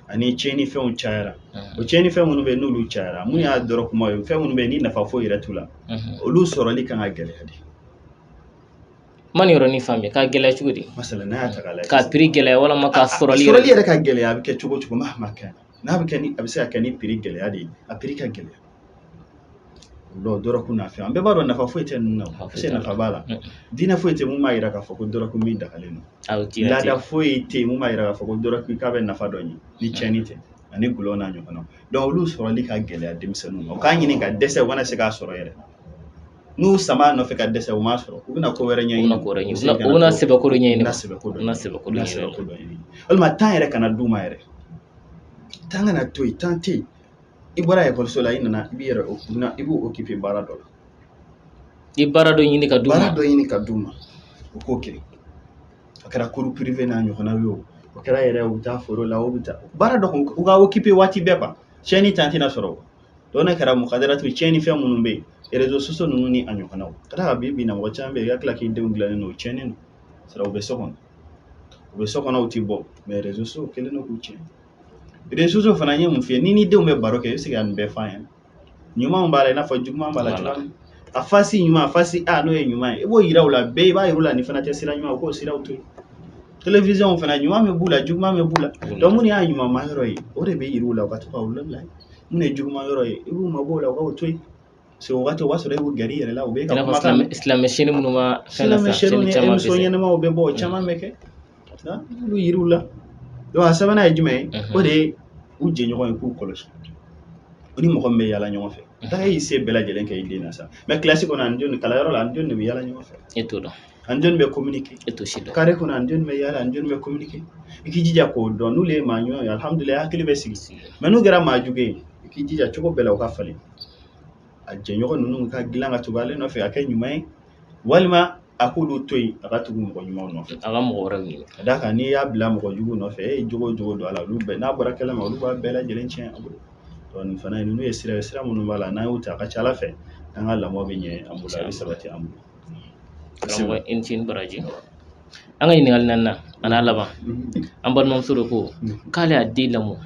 ani tiɲɛnifɛnw cayara o tiɲɛnifɛn minnu bɛ yen n'olu cayara mun y'a dɔrɔn kuma ye fɛn minnu bɛ yen ni nafa foyi yɛrɛ t'u la olu sɔrɔli kan ka gɛlɛya de. Man yɔrɔnin faamuya k'a gɛlɛya cogo di masala n'a y'a ta k'a lajɛ k'a prix gɛlɛya walama k'a sɔrɔli yɛrɛ ka gɛlɛya a bɛ kɛ cogo cogo ma kɛ n'a bɛ kɛ ni a bɛ se ka kɛ ni prix gɛlɛya de ye a prix ka gɛlɛya dɔrɔku n'a fɛn an bɛɛ b'a dɔn nafa foyi tɛ ninnu na parce que nafa b'a la diinɛ foyi tɛ mun b'a jira k'a fɔ ko dɔrɔku min dagalen don laada foyi tɛ mun b'a jira k'a fɔ ko dɔrɔku k'a bɛ nafa dɔ ɲɛ ni tiɲɛni tɛ ani gulɔ n'a ɲɔgɔnnaw donc olu sɔrɔli ka gɛlɛya denmisɛnninw ma u k'a ɲini ka dɛsɛ u kana se k'a sɔrɔ yɛrɛ n'u sama nɔfɛ ka dɛsɛ u m'a sɔrɔ u bɛna ko wɛrɛ ɲɛɲini u bɛna sɛbɛko dɔ ɲɛɲini walima temps yɛrɛ kana d'u ma yɛrɛ temps kana to yen temps tɛ yen i bɔra ekɔliso la i nana i b'u occuper baara dɔ la i baara dɔ ɲini ka d'u ma baara dɔ ɲini ka d'u ma u k'o kɛ a kɛra cours privé n'a ɲɔgɔnnaw ye o kɛra yɛrɛ u bɛ taa foro la u bɛ taa baara dɔ u ka occuper waati bɛɛ quoi tiɲɛni temps tɛna sɔrɔ donc ne kɛra mukadaratu tiɲɛnifɛn minnu bɛ yen réseaux sociaux ninnu ni a ɲɔgɔnnaw ka d'a kan bi bi in na mɔgɔ caman bɛ yen i ka tila k'i denw dilannen don o tiɲɛnen don sira u bɛ so kɔnɔ u tɛ bɔ mais réseaux sociaux kɛlen don k'u tiɲɛ réseaux sociaux fana ye mun f'i ye ni denw bɛ baro kɛ i bɛ se ka nin bɛɛ f'a ɲɛna ɲumanw b'a la i n'a fɔ juguman b'a la cogoya min a fasi ɲuman fasi A n'o ye ɲuman ye i b'o yira u la bɛɛ i b'a yira u la ni fana tɛ sira ɲuman u k'o siraw to yen télévision fana ɲuman bɛ b'u la juguman bɛ b'u la donc mun y'a ɲumanma yɔrɔ ye o de bɛ yira u la u ka to ka u labila mun ye juguman yɔrɔ ye i b'u mabɔ o la u k'o to yen parce que o waati o b'a sɔrɔ e b'u gɛrɛ i yɛrɛ la u bɛ ka kumakan silamɛ sɛni minnu ma fɛn na sa silamɛ ni émission ɲɛnamaw bɛ bɔ o caman bɛ kɛ i b'u yira u la donc a sabanan ye jumɛn ye o de ye u jɛɲɔgɔn ye k'u kɔlɔsi o ni mɔgɔ min bɛ yaala ɲɔgɔn fɛ da y'i se bɛɛ lajɛlen kɛ i den na sa mais classe kɔnɔ ani jɔnni kalanyɔrɔ la ani jɔnni de bɛ yaala ɲɔgɔn fɛ e t'o dɔn ani jɔnni bɛ communiquer e t'o si dɔn carré kɔnɔ ani jɔnni bɛ yaala ani jɔnni bɛ communiquer i k'i jija k'o dɔn n'olu ye maa ɲuman ye alhamdulilayi hakili bɛ sigi mais n'u kɛra maa jugu ye i k'i jija cogo bɛɛ la u ka falen a jɛɲɔgɔn ninnu ka dilan ka tugu ale nɔfɛ a kɛ ɲuman ye walima a k'olu to yen a ka tugu mɔgɔ ɲumanw nɔfɛ a ka mɔgɔ wɛrɛw ɲini ka d'a kan n'i y'a bila mɔgɔ jugu nɔfɛ e ye jogo o jogo don a la olu bɛɛ n'a bɔra kɛnɛ ma olu b'a bɛɛ lajɛlen tiɲɛ a bolo donc nin fana ye ninnu ye sira minnu b'a la n'an y'o ta a ka ca Ala fɛ an ka lamɔ bɛ ɲɛ an bolo a bɛ sabati an bolo. karamɔgɔ i ni ce baraji an ka ɲininkali 4nan a n'a laban an balimamuso de ko k'ale y'a den lamɔ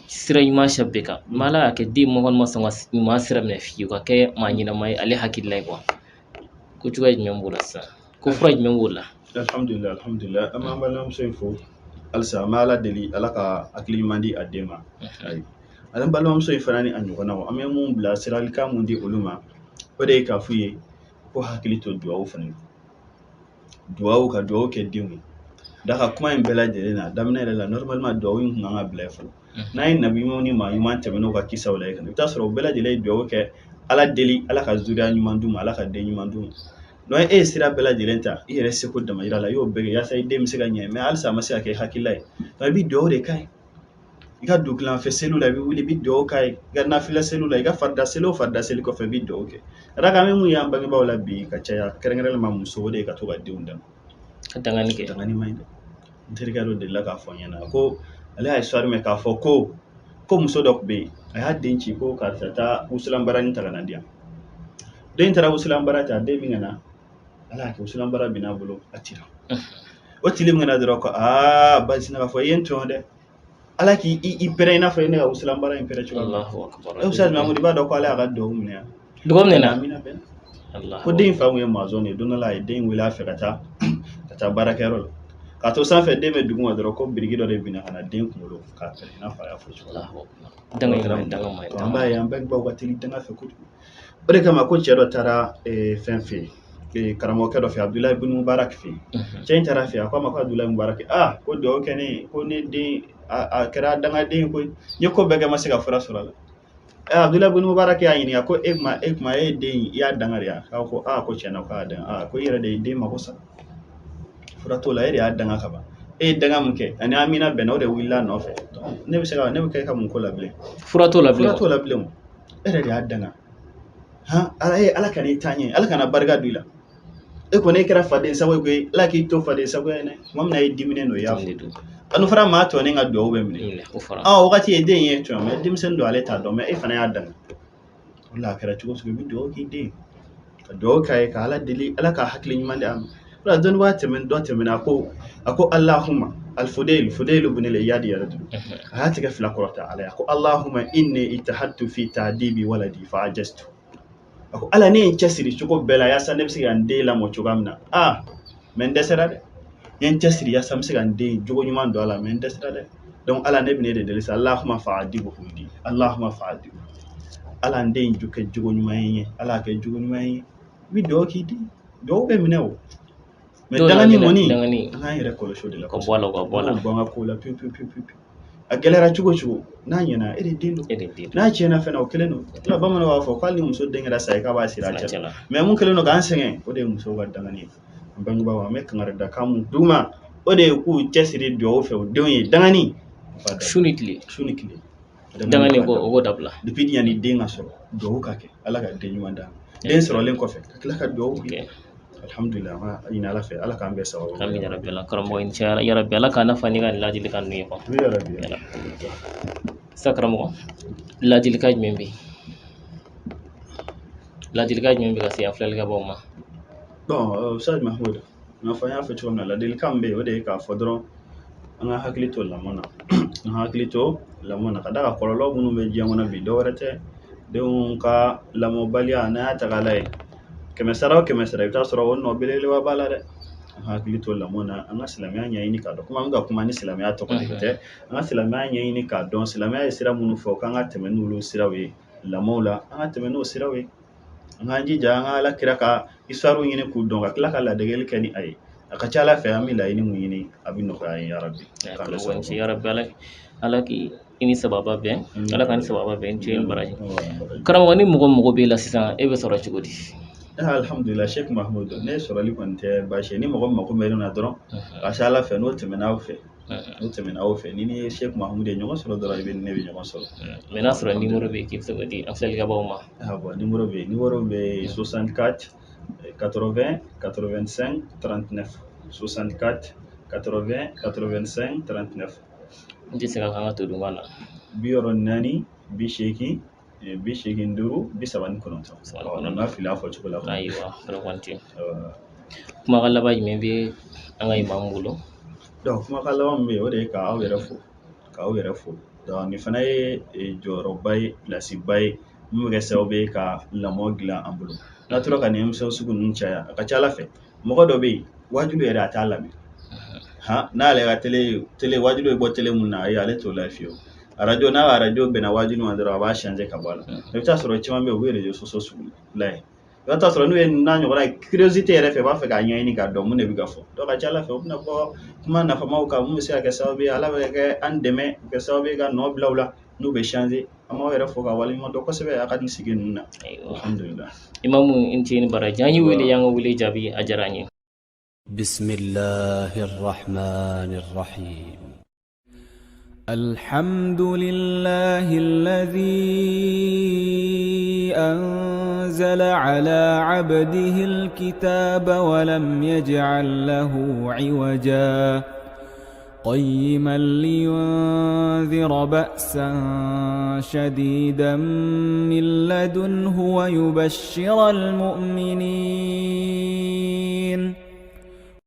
sira ɲuman sɛ bɛɛ kan mais Ala y'a kɛ den kɔni ma sɔn ka ɲuman sira minɛ fiyewu ka kɛ maa ɲɛnama ye ale hakilila ye quoi ko cogoya jumɛn b'o la sisan ko fura jumɛn b'o la. alhamdulilayi an b'an balimamuso in fo halisa an bɛ Ala deli Ala ka hakili ɲuman di a den ma ayi ale balimamuso in fana ni a ɲɔgɔnnaw an bɛ mun bila siralikan mun di olu ma o de ye k'a f'u ye ko hakili to duwawu fana duwawu ka duwawu kɛ denw ye da ka kuma in bɛɛ lajɛlen na daminɛ yɛrɛ la normalement duwawu in kun kan ka bila ye fɔlɔ n'an ye nabi ɲumanw ni maa ɲuman tɛmɛn'u ka kisaw la i bɛ taa sɔrɔ u bɛɛ lajɛlen ye duwawu kɛ Ala deli Ala ka zuriya ɲuman d'u ma Ala ka den ɲuman d'u ma donc e ye sira bɛɛ lajɛlen ta i yɛrɛ seko damayira la i y'o bɛɛ kɛ yaasa i den bɛ se ka ɲɛ mais halisa a ma se ka kɛ hakilila ye donc i bɛ duwawu de k'a ye i ka don kileganfɛ seliw la i bɛ wuli i bɛ duwawu k'a ye i ka nafila seliw la i ka farida seli o farida seli kɔfɛ i bɛ duwawu kɛ ka d'a kan an bɛ mun ye an bangebaaw la bi ka caya kɛrɛnkɛrɛnnenya muso o de ye ka to ka denw dɛmɛ ka dangani kɛ dangani man ɲi dɛ n terikɛ dɔ delila k'a fɔ n ɲɛna ko ale y'a histoire mɛn k'a fɔ ko muso dɔ tun bɛ yen a y'a den ci ko karisa taa wusulanbaranin ta ka na di yan den taara wusulanbara ta den min ka na ala y'a kɛ wusulanbara binn'a bolo a cira o tile min na dɔrɔn ko basi na k'a fɔ i ye n tɔɲɔ dɛ ala k'i pɛrɛn i n'a fɔ i ne ka wusulanbara in pɛrɛn cogoya min na Ustaz Mahamudu i b'a dɔn ko ala y'a ka duwawu minɛ yan duwawu minɛ amina bɛn ko den fa tun ye mazɔn de ye don dɔ la a ye den wele a fɛ ka taa baarakɛyɔrɔ la k'a to sanfɛ den bɛ duguma dɔrɔn ko biriki dɔ de binna ka na den kunkolo k'a pɛrɛn i n'a fɔ a y'a fɔ cogo la an b'a ye an bangebaaw ka teli danga fɛ kojugu o de kama ko cɛ dɔ taara fɛn fɛ yen karamɔgɔkɛ dɔ fɛ Abdulahi ibn Mubarak fɛ cɛ in taara fɛ a ko a ma ko Abdulahi Mubarak ko duwawu kɛ ne ko ne den a kɛra dangaden koyi n ye ko bɛɛ kɛ ma se ka fura sɔrɔ a la Abdulahi ibn Mubarak y'a ɲininka ko e kuma e den i y'a danga de wa ko ko tiɲɛna ko a danga ko i yɛrɛ de ye den mako sa fura t'o la e de y'a danga ka ban e ye danga mun kɛ ani Amina bɛnna o de wulila a nɔfɛ ne bɛ kɛ ka mun ko la bilen fura t'o la bilen e yɛrɛ de y'a danga ala ka n'i taa ɲɛ ala kana barika don i la e kɔni e kɛra faden sago ye koyi ala k'i to faden sago ye dɛ tuma min na e diminen don i y'a fɔ anu fara maa tɔ ne ka duwawu bɛ minɛ wagati ye den ye tuma mɛ denmisɛnnin don ale t'a dɔn mɛ e fana y'a danga o la a kɛra cogo cogo i bɛ duwawu k'i den ka duwawu k'a ye ka ala deli ala ka hakili ɲuman di a ma o la dɔnnibaa tɛmɛna a ko Allahumma al-Fudayl ibn al-Iyad yɛrɛ don a y'a tigɛ fila kɔrɔta ala ye a ko Allahumma inni ijtahadtu fi ta'dibi waladi fa ajastu a ko ala ne ye n cɛsiri cogo bɛɛ la yaasa ne bɛ se ka n den lamɔ cogoya min na mɛ n dɛsɛra dɛ n ye n cɛsiri yaasa n bɛ se ka n den jogo ɲuman don a la mɛ n dɛsɛra dɛ donc ala ne bɛ ne de deli sa Allahumma fa'adibuhu ala n den kɛ jogo ɲuman ye ala kɛ jogo ɲuman ye i bɛ duwawu k'i den duwawu bɛ minɛ o mɛ dangani mɔni an k'an yɛrɛ kɔlɔsi o de la ka bɔ an ka ko la pewu a gɛlɛyara cogo n'a ɲɛna e de den don n'a tiɲɛna fɛnɛ o kelen don nka bamananw b'a fɔ k'ale ni muso den kɛra sa k'a b'a siri a cɛ la mɛ mun kɛlen don k'an sɛgɛn o de ye musow ka dangani ye an bangebaaw an bɛ kangari da kan mun d'u ma o de ye k'u cɛsiri duwawu fɛ o denw ye dangani su ni tile dangani o b'o dabila depuis yanni den ka sɔrɔ duwawu ka kɛ ala ka den ɲuman d'a ma den sɔrɔlen kɔfɛ ka tila ka duwawu kɛ alhamdulillah ɲini ala fɛ ala k'an bɛɛ sababu amin ya rabbi karamɔgɔ inshallah ya rabbi ala k'an nafa ni ka ladilikan ninnu ye ya rabbi sa karamɔgɔ ladilikan jumɛn bɛ ka se an filɛlikɛbagaw ma bon Ustaz Mahmud n'a fɔ n y'a fɔ cogo min na ladilikan bɛ yen o de ye k'a fɔ dɔrɔn an ka hakili to lamɔ na ka da ka kɔlɔlɔ minnu bɛ diɲɛ kɔnɔ bi dɔwɛrɛ tɛ denw ka lamɔbaliya n'a y'a ta k'a lajɛ kɛmɛ sara o kɛmɛ sara i bɛ taa sɔrɔ o nɔ belebeleba b'a la dɛ an hakili to lamɔ na an ka silamɛya ɲɛɲini k'a dɔn komi an bɛ ka kuma ni silamɛya tɔgɔ de tɛ an ka silamɛya ɲɛɲini k'a dɔn silamɛya ye sira minnu fɔ k'an ka tɛmɛ n'olu siraw ye lamɔw la an ka tɛmɛ n'o siraw ye an k'an jija an ka alakira ka histoire ɲini k'u dɔn ka tila ka ladegeli kɛ ni a ye a ka ca ala fɛ an bɛ laɲini mun ɲini a bɛ nɔgɔya ye yarabi ala k'i ni sababa bɛn ala ka ni sababa bɛn cɛ ni baraji karamɔgɔ ni mɔgɔ mago b'e la sisan e bɛ sɔrɔ cogo di alhamdulillah Sheikh Mahmud ne sɔrɔli kɔni tɛ baasi ye ni mɔgɔ mako bɛ ne na dɔrɔn a ka ca ala fɛ n'o tɛmɛna aw fɛ ni ye Sheikh Mahmud ye ɲɔgɔn sɔrɔ dɔrɔn i bɛ ne bɛ ɲɔgɔn sɔrɔ mais n'a sɔrɔ numéro bɛ yen k'i bɛ se k'o di an filɛlikɛbagaw ma bon numéro bɛ 64 80 85 39 64 80 85 39 n tɛ se ka kan ka to dunga na 64 80 85 39 n'a fili a fɔ cogo la ayiwa kumakan laban jumɛn bɛ an ka imam bolo donc kumakan laban min bɛ yen o de ye k'aw yɛrɛ fo donc nin fana ye jɔyɔrɔba ye pilasiba ye min bɛ kɛ sababu ye ka lamɔ dilan an bolo n'a tora ka nin émission sugu ninnu caya a ka ca ala fɛ mɔgɔ dɔ bɛ yen wajibi yɛrɛ a t'a lamɛn n'ale ka télé wajibi bɛ bɔ télé mun na ayi ale t'o la fiyewu radio n'a radio bɛnna wajibi ma dɔrɔn a b'a changer ka bɔ a la i bɛ taa sɔrɔ caman bɛ yen u bɛ réseaux sociaux sugu la yen i bɛ taa sɔrɔ n'u ye n'a ɲɔgɔnna ye curiosité yɛrɛ fɛ u b'a fɛ k'a ɲɛɲini k'a dɔn mun de bɛ ka fɔ donc a ka ca ala fɛ u bɛna bɔ kuma nafamaw kan mun bɛ se ka kɛ sababu ye ala bɛ kɛ an dɛmɛ kɛ sababu ye ka nɔ bila u la n'u bɛ changer an b'aw yɛrɛ fɔ ka waleɲuman dɔn kosɛbɛ a ka nin sigi ninnu na alhamdulillah imamu n tɛ ni baraji an ye wele y'an ka wele jaabi a diyara an ye bismillahi rahmani rahim الحمد لله الذي أنزل على عبده الكتاب ولم يجعل له عوجا قيما لينذر بأسا شديدا من لدنه ويبشر المؤمنين